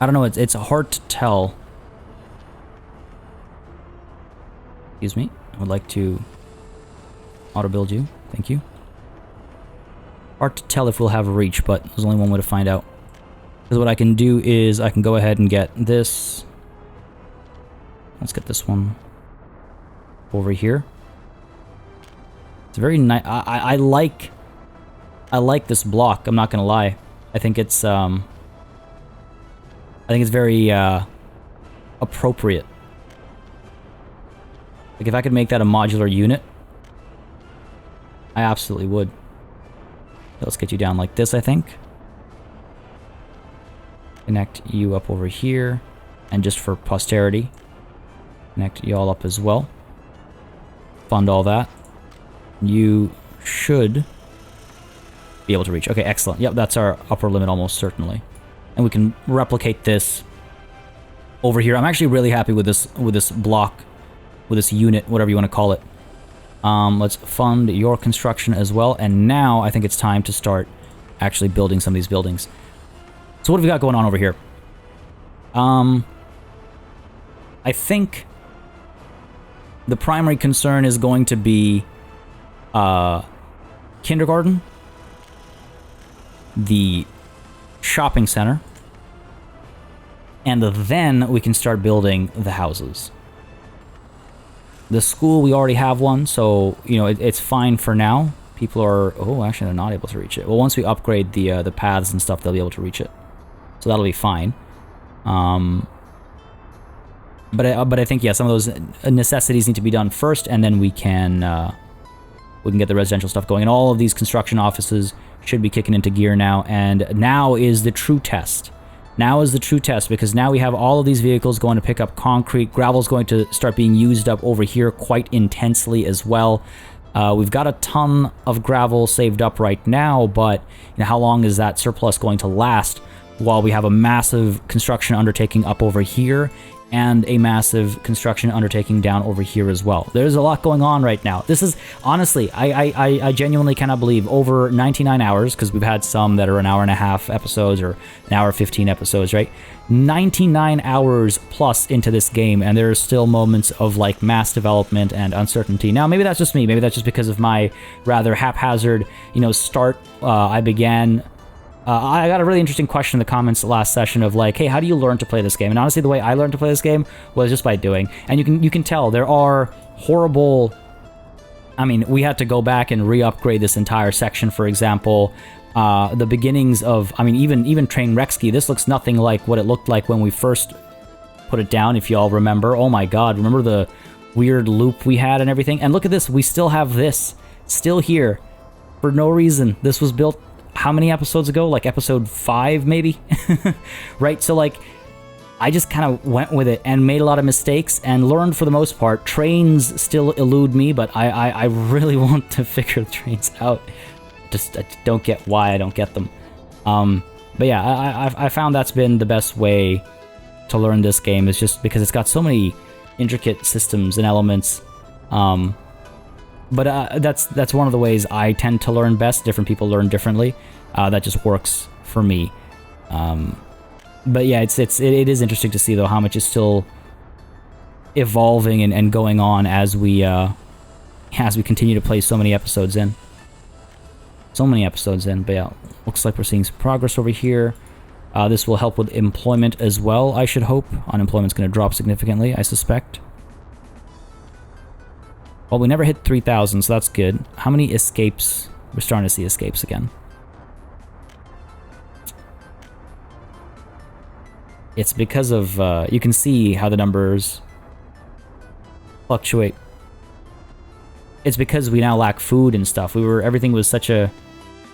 I don't know, it's hard to tell. Excuse me. I would like to auto-build you. Thank you. Hard to tell if we'll have reach, but there's only one way to find out. Because what I can do is I can go ahead and get this. Let's get this one over here. It's very nice. I like this block. I'm not gonna lie. I think it's very appropriate. Like if I could make that a modular unit, I absolutely would. Let's get you down like this, I think. Connect you up over here, and just for posterity, connect you all up as well. Fund all that. You should be able to reach. Okay, excellent. Yep, that's our upper limit almost certainly. And we can replicate this over here. I'm actually really happy with this block, with this unit, whatever you want to call it. Let's fund your construction as well. And now I think it's time to start actually building some of these buildings. So what have we got going on over here? I think the primary concern is going to be kindergarten, the shopping center, and then we can start building the houses. The school, we already have one, so, you know, it's fine for now. People are... Oh, actually, they're not able to reach it. Well, once we upgrade the paths and stuff, they'll be able to reach it. So that'll be fine. But I think, yeah, some of those necessities need to be done first, and then we can get the residential stuff going. And all of these construction offices should be kicking into gear now. And now is the true test. Now is the true test, because now we have all of these vehicles going to pick up concrete. Gravel's going to start being used up over here quite intensely as well. We've got a ton of gravel saved up right now, but you know, how long is that surplus going to last while we have a massive construction undertaking up over here and a massive construction undertaking down over here as well? There's a lot going on right now. This is, honestly, I genuinely cannot believe over 99 hours, because we've had some that are an hour and a half episodes or an hour 15 episodes, right? 99 hours plus into this game, and there are still moments of like mass development and uncertainty. Now, maybe that's just me. Maybe that's just because of my rather haphazard, you know, start. I got a really interesting question in the comments last session of like, hey, how do you learn to play this game? And honestly, the way I learned to play this game was just by doing. And you can tell there are horrible... I mean, we had to go back and re-upgrade this entire section, for example. The beginnings of... I mean, even Train Rexkey, this looks nothing like what it looked like when we first put it down, if y'all remember. Oh my god, remember the weird loop we had and everything? And look at this, we still have this. Still here. For no reason. This was built... how many episodes ago? Like episode 5, maybe? Right? So, like, I just kind of went with it and made a lot of mistakes and learned for the most part. Trains still elude me, but I really want to figure the trains out. I don't get why I don't get them. But yeah, I found that's been the best way to learn this game, is just because it's got so many intricate systems and elements. But that's one of the ways I tend to learn best. Different people learn differently. That just works for me. But yeah, it is interesting to see though how much is still evolving and going on as we continue to play so many episodes in. But yeah, looks like we're seeing some progress over here. This will help with employment as well, I should hope. Unemployment's going to drop significantly, I suspect. Well, we never hit 3,000, so that's good. How many escapes? We're starting to see escapes again. It's because of, you can see how the numbers fluctuate. It's because we now lack food and stuff. Everything was such a,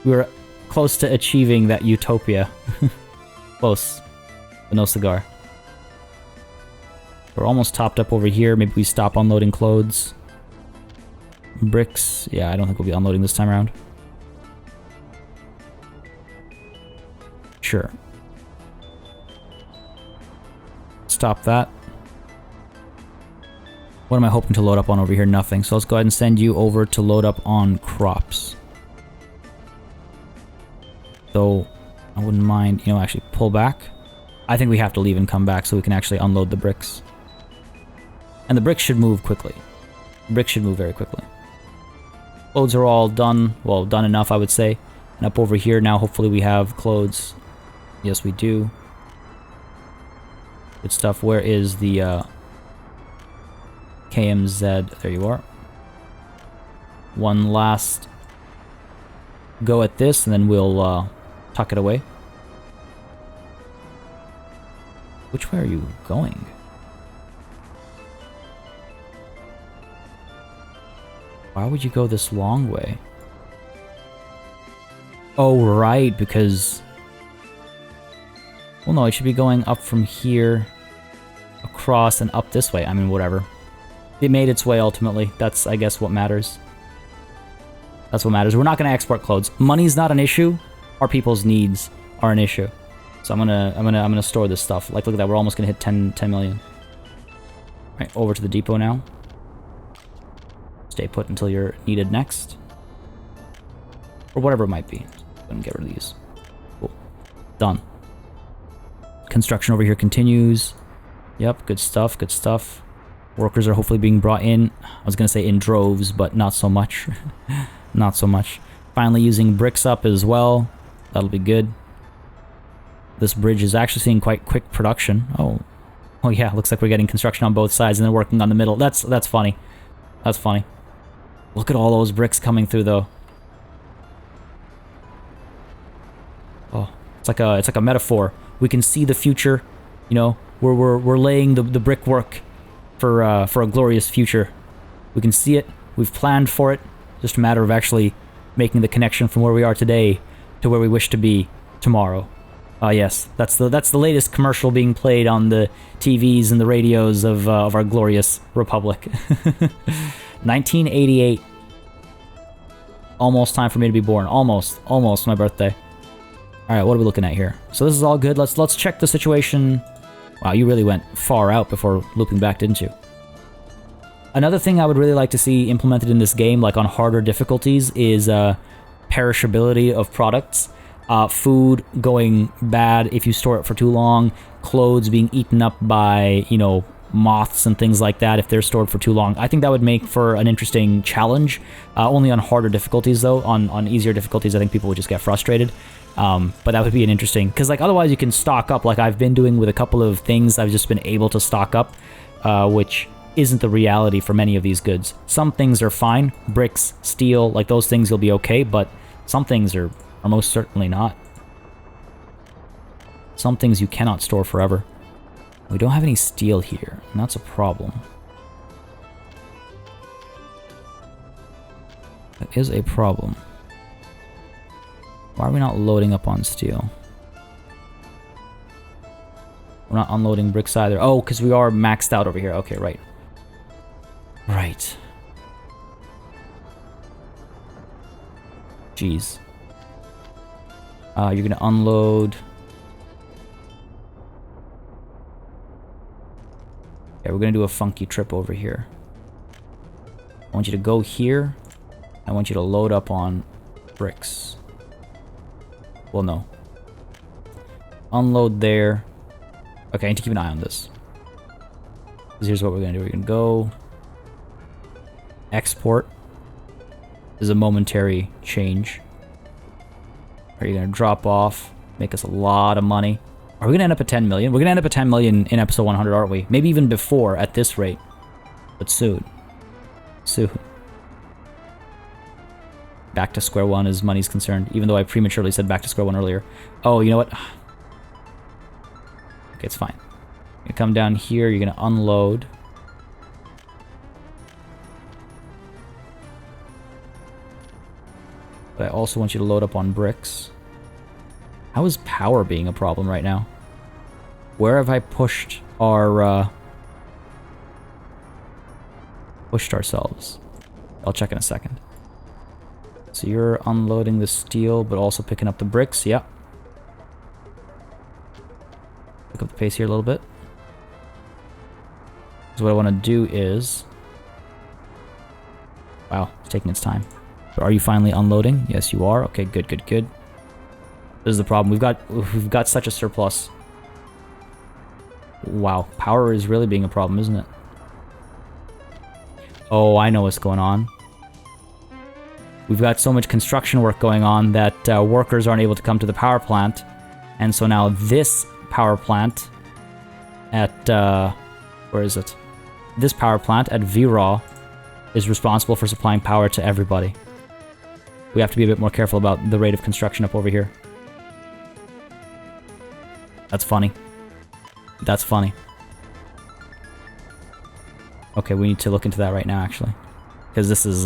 we were close to achieving that utopia. Close, but no cigar. We're almost topped up over here. Maybe we stop unloading clothes. Bricks, yeah, I don't think we'll be unloading this time around. Sure. stop that. What am I hoping to load up on over here? Nothing. So let's go ahead and send you over to load up on crops. So I wouldn't mind, you know, actually pull back. I think we have to leave and come back so we can actually unload the bricks. And the bricks should move quickly. The bricks should move very quickly. Clothes are all done. Well, done enough, I would say. And up over here now, hopefully we have clothes. Yes, we do. Good stuff. Where is the KMZ? There you are. One last go at this, and then we'll tuck it away. Which way are you going? Why would you go this long way? Oh, right, because... Well, no, it should be going up from here, across, and up this way. I mean, whatever. It made its way, ultimately. That's, I guess, what matters. That's what matters. We're not going to export clothes. Money's not an issue. Our people's needs are an issue. So I'm gonna store this stuff. Like, look at that. We're almost gonna hit 10 million. All right, over to the depot now. Stay put until you're needed next, or whatever it might be. Go and get rid of these. Cool. Done. Construction over here continues. Yep, good stuff. Good stuff. Workers are hopefully being brought in. I was gonna say in droves, but not so much. Not so much. Finally using bricks up as well. That'll be good. This bridge is actually seeing quite quick production. Oh yeah, looks like we're getting construction on both sides and then working on the middle. That's funny. That's funny. Look at all those bricks coming through, though. Oh, it's like a metaphor. We can see the future. You know, we're laying the brickwork for a glorious future. We can see it. We've planned for it. Just a matter of actually making the connection from where we are today to where we wish to be tomorrow. Yes, that's the latest commercial being played on the TVs and the radios of our glorious republic. 1988. Almost time for me to be born. Almost my birthday. All right, what are we looking at here? So this is all good. Let's check the situation. Wow, you really went far out before looping back, didn't you? Another thing I would really like to see implemented in this game, like on harder difficulties, is perishability of products. Food going bad if you store it for too long, clothes being eaten up by, you know, moths and things like that if they're stored for too long. I think that would make for an interesting challenge. Only on harder difficulties, though. On easier difficulties, I think people would just get frustrated. But that would be an interesting... Because, like, otherwise you can stock up, like I've been doing with a couple of things. I've just been able to stock up, which isn't the reality for many of these goods. Some things are fine. Bricks, steel, like those things you'll be okay, but some things are most certainly not. Some things you cannot store forever. We don't have any steel here, and that's a problem. That is a problem. Why are we not loading up on steel? We're not unloading bricks either. Oh, because we are maxed out over here. Okay, right. Right. Jeez. You're going to unload... Okay, we're going to do a funky trip over here. I want you to go here. I want you to load up on bricks. Well, no. Unload there. Okay, I need to keep an eye on this. Here's what we're going to do. We're going to go... Export. This is a momentary change. Are you going to drop off? Make us a lot of money. Are we going to end up at 10 million? We're going to end up at 10 million in episode 100, aren't we? Maybe even before, at this rate. But soon. Soon. Back to square one as money's concerned, even though I prematurely said back to square one earlier. Oh, you know what? Okay, it's fine. You're gonna come down here, you're gonna unload. But I also want you to load up on bricks. How is power being a problem right now? Where have I pushed our, pushed ourselves? I'll check in a second. So you're unloading the steel, but also picking up the bricks. Yep. Pick up the pace here a little bit. So what I want to do is... Wow, it's taking its time. So are you finally unloading? Yes, you are. Okay, good, good, good. This is the problem. We've got such a surplus. Wow, power is really being a problem, isn't it? Oh, I know what's going on. We've got so much construction work going on that workers aren't able to come to the power plant. And so now this power plant at... where is it? This power plant at VRAW is responsible for supplying power to everybody. We have to be a bit more careful about the rate of construction up over here. That's funny. That's funny. Okay, we need to look into that right now, actually. Because this is,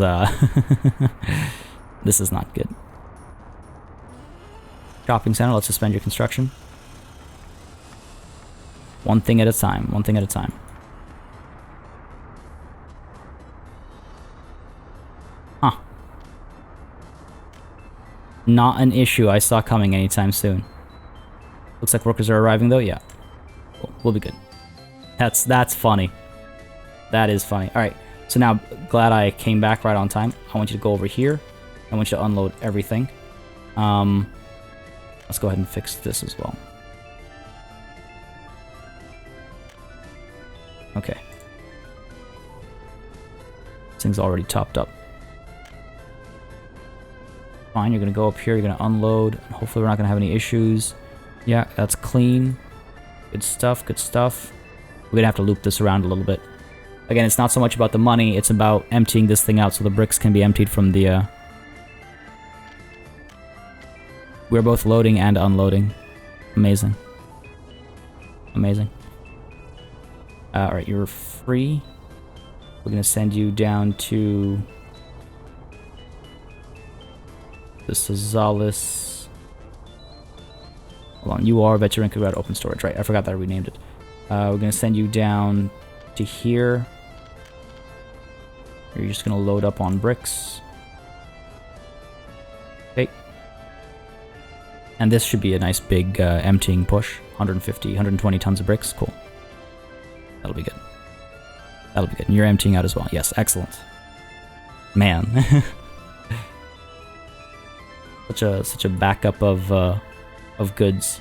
this is not good. Shopping center, let's suspend your construction. One thing at a time, one thing at a time. Huh. Not an issue I saw coming anytime soon. Looks like workers are arriving though, yeah. Cool. We'll be good. That's funny. That is funny. Alright, so now, glad I came back right on time. I want you to go over here. I want you to unload everything. Let's go ahead and fix this as well. Okay. This thing's already topped up. Fine, you're gonna go up here, you're gonna unload. Hopefully we're not gonna have any issues. Yeah, that's clean. Good stuff, good stuff. We're gonna have to loop this around a little bit. Again, it's not so much about the money, it's about emptying this thing out so the bricks can be emptied from the... We're both loading and unloading. Amazing. Amazing. Alright, you're free. We're gonna send you down to... the Sazalis. Hold on, you are veteran Red Open Storage, right? I forgot that I renamed it. We're gonna send you down to here. You're just gonna load up on bricks. Okay. And this should be a nice big emptying push. 150, 120 tons of bricks. Cool. That'll be good. That'll be good. And you're emptying out as well. Yes, excellent. Man. such a backup of goods.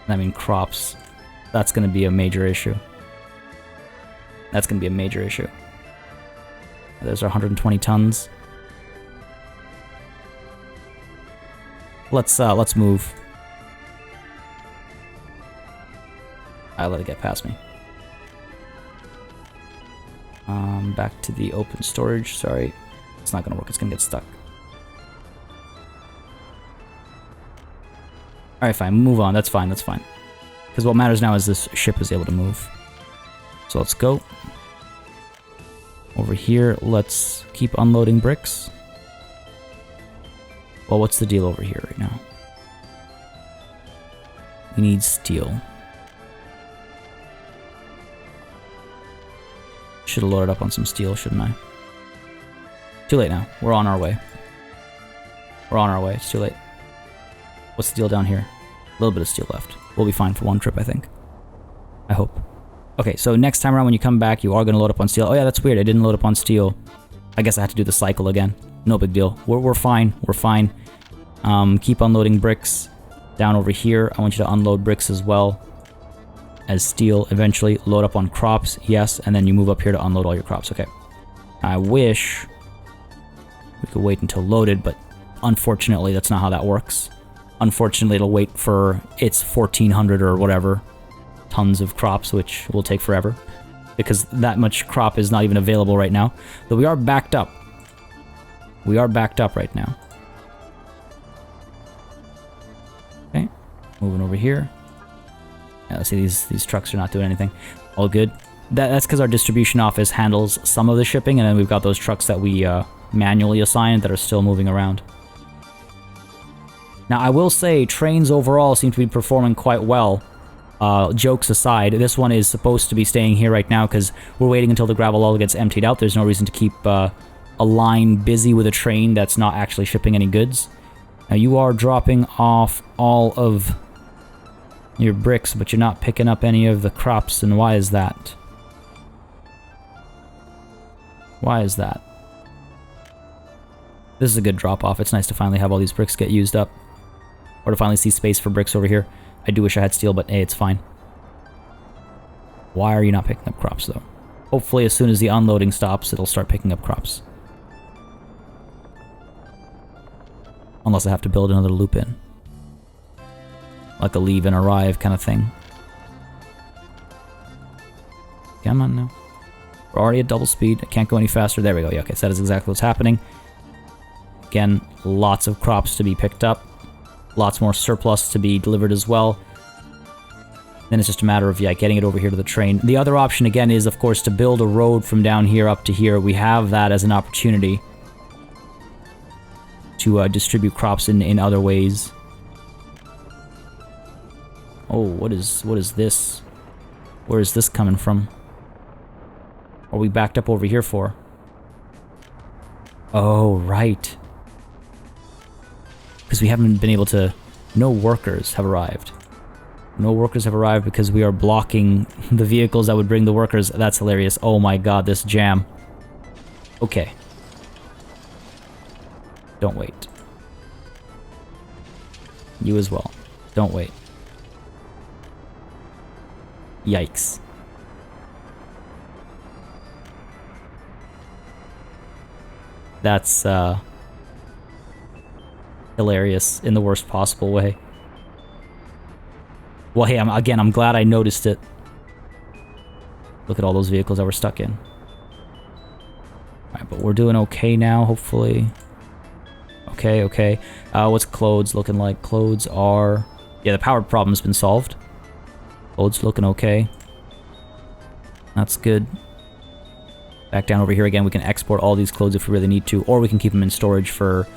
I mean, crops. That's going to be a major issue. That's going to be a major issue. There's our 120 tons. Let's move. I let it get past me. Back to the open storage. Sorry. It's not gonna work, it's gonna get stuck. Alright, fine, move on, that's fine, that's fine. Because what matters now is this ship is able to move. So let's go. Over here, let's keep unloading bricks. Well, what's the deal over here right now? We need steel. Should have loaded up on some steel, shouldn't I? Too late now. We're on our way. We're on our way. It's too late. What's the deal down here? A little bit of steel left. We'll be fine for one trip, I think. I hope. Okay, so next time around when you come back, you are going to load up on steel. Oh yeah, that's weird. I didn't load up on steel. I guess I had to do the cycle again. No big deal. We're fine. We're fine. Keep unloading bricks down over here. I want you to unload bricks as well as steel. Eventually, load up on crops. Yes, and then you move up here to unload all your crops. Okay. I wish we could wait until loaded, but unfortunately, that's not how that works. Unfortunately, it'll wait for its 1,400 or whatever tons of crops, which will take forever, because that much crop is not even available right now. But we are backed up. We are backed up right now. Okay, moving over here. Yeah, let's see, these trucks are not doing anything. All good. That's because our distribution office handles some of the shipping, and then we've got those trucks that we manually assign that are still moving around. Now, I will say, trains overall seem to be performing quite well. Jokes aside, this one is supposed to be staying here right now because we're waiting until the gravel all gets emptied out. There's no reason to keep a line busy with a train that's not actually shipping any goods. Now, you are dropping off all of Your bricks, but you're not picking up any of the crops, and why is that? Why is that? This is a good drop-off. It's nice to finally have all these bricks get used up. Or to finally see space for bricks over here. I do wish I had steel, but hey, it's fine. Why are you not picking up crops, though? Hopefully, as soon as the unloading stops, it'll start picking up crops. Unless I have to build another loop in. Like a leave and arrive kind of thing. Come on now. We're already at double speed. I can't go any faster. There we go. Yeah, okay, so that is exactly what's happening. Again, lots of crops to be picked up. Lots more surplus to be delivered as well. Then it's just a matter of, yeah, getting it over here to the train. The other option, again, is, of course, to build a road from down here up to here. We have that as an opportunity to distribute crops in other ways. Oh, what is this? Where is this coming from? What are we backed up over here for? Oh, right. Because we haven't been able to... No workers have arrived. No workers have arrived because we are blocking the vehicles that would bring the workers. That's hilarious. Oh my god, this jam. Okay. Don't wait. You as well. Don't wait. Yikes. That's, hilarious in the worst possible way. Well, hey, I'm glad I noticed it. Look at all those vehicles that we're stuck in. Alright, but we're doing okay now, hopefully. Okay, okay. What's clothes looking like? Clothes are... Yeah, the power problem's been solved. Clothes looking okay. That's good. Back down over here again, we can export all these clothes if we really need to, or we can keep them in storage for,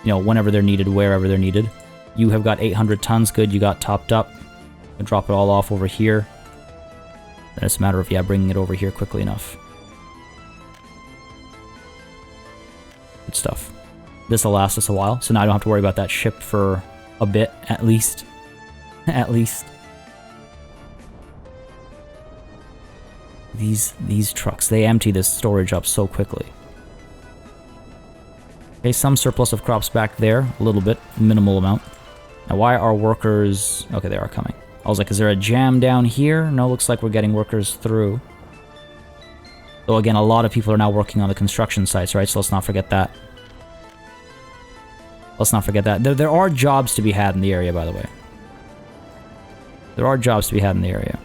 you know, whenever they're needed, wherever they're needed. You have got 800 tons, good, you got topped up. And drop it all off over here. Then it's a matter of, yeah, bringing it over here quickly enough. Good stuff. This will last us a while, so now I don't have to worry about that ship for a bit, at least. At least. These trucks, they empty this storage up so quickly. Okay, some surplus of crops back there, a little bit, minimal amount. Now why are workers... Okay, they are coming. I was like, is there a jam down here? No, looks like we're getting workers through. Though again, a lot of people are now working on the construction sites, right? So let's not forget that. Let's not forget that. There are jobs to be had in the area, by the way. There are jobs to be had in the area.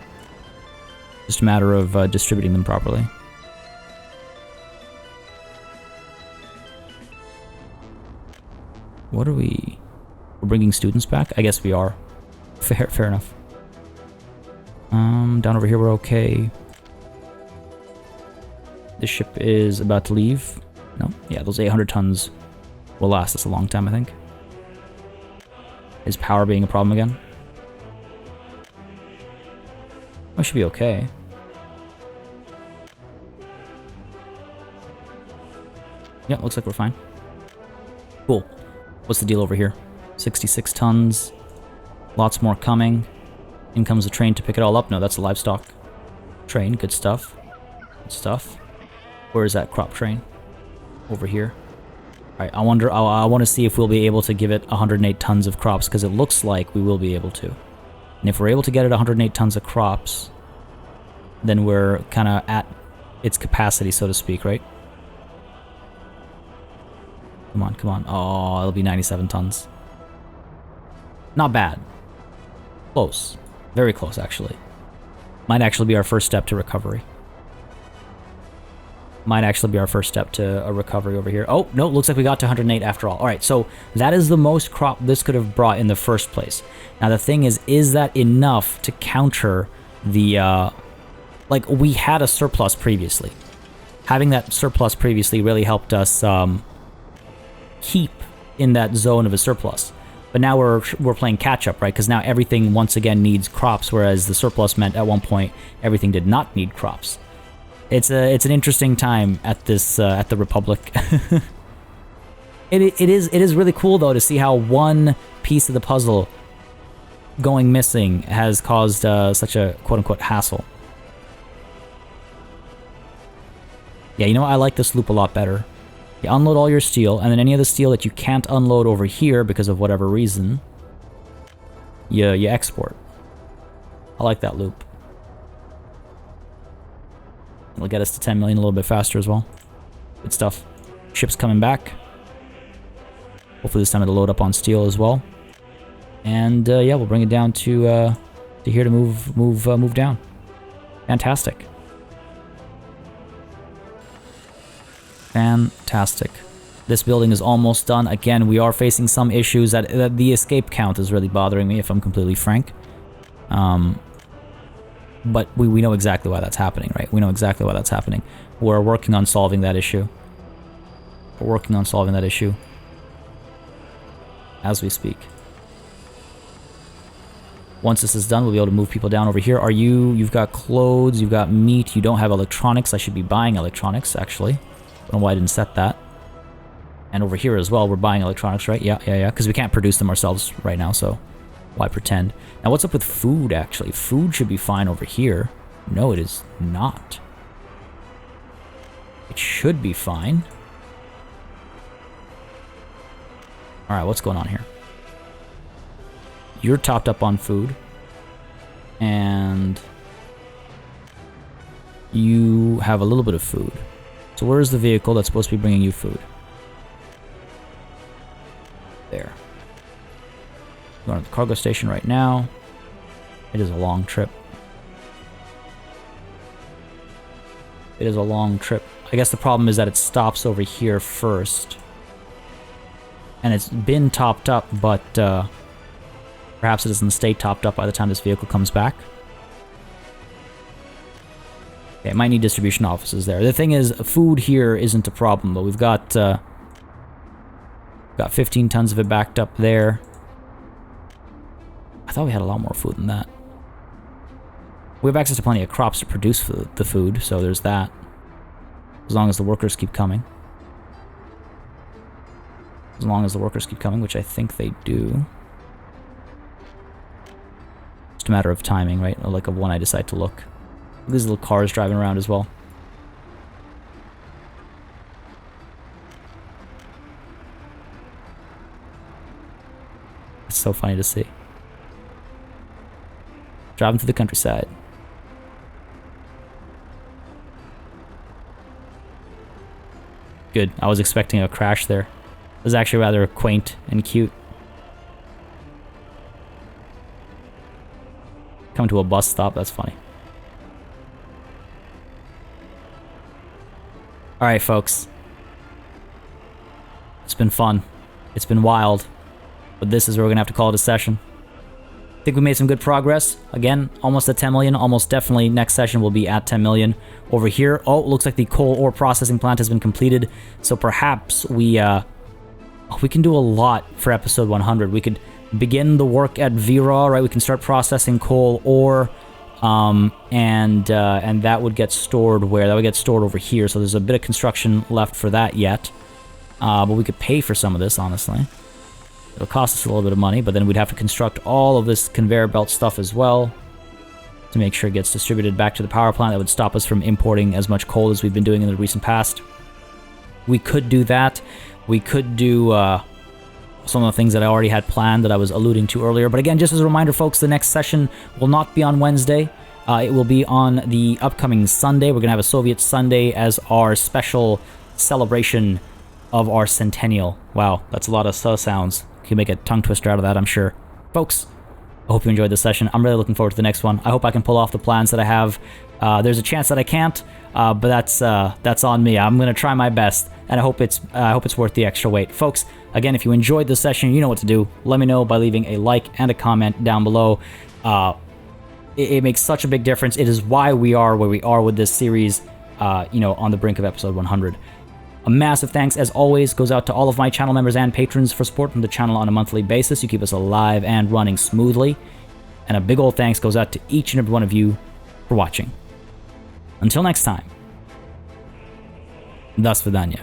Just a matter of distributing them properly. What are we... We're bringing students back? I guess we are. Fair enough. Down over here we're okay. This ship is about to leave. No? Yeah, those 800 tons will last us a long time, I think. Is power being a problem again? Oh, should be okay. Yeah, looks like we're fine. Cool. What's the deal over here? 66 tons. Lots more coming. In comes a train to pick it all up. No, that's a livestock train. Good stuff. Good stuff. Where is that crop train? Over here. Alright, I wonder... I want to see if we'll be able to give it 108 tons of crops, because it looks like we will be able to. And if we're able to get it 108 tons of crops, then we're kind of at its capacity, so to speak, right? Come on, come on. Oh, it'll be 97 tons. Not bad. Close. Very close, actually. Might actually be our first step to recovery. Might actually be our first step to a recovery over here. Oh, no, looks like we got to 108 after all. Alright, so that is the most crop this could have brought in the first place. Now, the thing is that enough to counter the, like, we had a surplus previously. Having that surplus previously really helped us, keep in that zone of a surplus. But now we're playing catch-up, right? Because now everything, once again, needs crops, whereas the surplus meant at one point everything did not need crops. It's an interesting time at this at the Republic. It is really cool, though, to see how one piece of the puzzle going missing has caused such a quote-unquote hassle. Yeah, you know what? I like this loop a lot better. You unload all your steel, and then any of the steel that you can't unload over here because of whatever reason, you export. I like that loop. It'll get us to 10 million a little bit faster as well. Good stuff. Ship's coming back. Hopefully this time it'll load up on steel as well. And yeah, we'll bring it down to here to move down. Fantastic. Fantastic. This building is almost done. Again, we are facing some issues that the escape count is really bothering me, if I'm completely frank. But we know exactly why that's happening, right? We know exactly why that's happening. We're working on solving that issue. We're working on solving that issue as we speak. Once this is done, we'll be able to move people down over here. You've got clothes, you've got meat, you don't have electronics. I should be buying electronics, actually. I don't know why I didn't set that. And over here as well, we're buying electronics, right? Yeah, because we can't produce them ourselves right now, so why pretend? Now, what's up with food, actually? Food should be fine over here. No, it is not. It should be fine. Alright, what's going on here? You're topped up on food. And you have a little bit of food. So where's the vehicle that's supposed to be bringing you food? There. Going to the cargo station right now. It is a long trip. It is a long trip. I guess the problem is that it stops over here first. And it's been topped up, but perhaps it doesn't stay topped up by the time this vehicle comes back. Okay, it might need distribution offices there. The thing is, food here isn't a problem, but we've got 15 tons of it backed up there. I thought we had a lot more food than that. We have access to plenty of crops to produce the food, so there's that. As long as the workers keep coming. As long as the workers keep coming, which I think they do. Just a matter of timing, right? Like of when I decide to look. These little cars driving around as well. It's so funny to see. Driving through the countryside. Good. I was expecting a crash there. It was actually rather quaint and cute. Come to a bus stop, that's funny. Alright, folks. It's been fun. It's been wild. But this is where we're going to have to call it a session. I think we made some good progress. Again, almost at 10 million. Almost definitely next session will be at 10 million. Over here, oh, it looks like the coal ore processing plant has been completed. So perhaps we can do a lot for episode 100. We could begin the work at Vera, right? We can start processing coal ore. And that would get stored where? That would get stored over here. So there's a bit of construction left for that yet. But we could pay for some of this, honestly. It'll cost us a little bit of money, but then we'd have to construct all of this conveyor belt stuff as well to make sure it gets distributed back to the power plant. That would stop us from importing as much coal as we've been doing in the recent past. We could do that. We could do some of the things that I already had planned that I was alluding to earlier. But again, just as a reminder, folks, the next session will not be on Wednesday. It will be on the upcoming Sunday. We're going to have a Soviet Sunday as our special celebration of our Centennial. Wow, that's a lot of sounds. You can make a tongue twister out of that, I'm sure. Folks, I hope you enjoyed this session. I'm really looking forward to the next one. I hope I can pull off the plans that I have. There's a chance that I can't, but that's on me. I'm going to try my best, and I hope it's worth the extra wait. Folks, again, if you enjoyed this session, you know what to do. Let me know by leaving a like and a comment down below. It makes such a big difference. It is why we are where we are with this series, on the brink of episode 100. A massive thanks, as always, goes out to all of my channel members and patrons for supporting the channel on a monthly basis. You keep us alive and running smoothly. And a big old thanks goes out to each and every one of you for watching. Until next time, до свидания.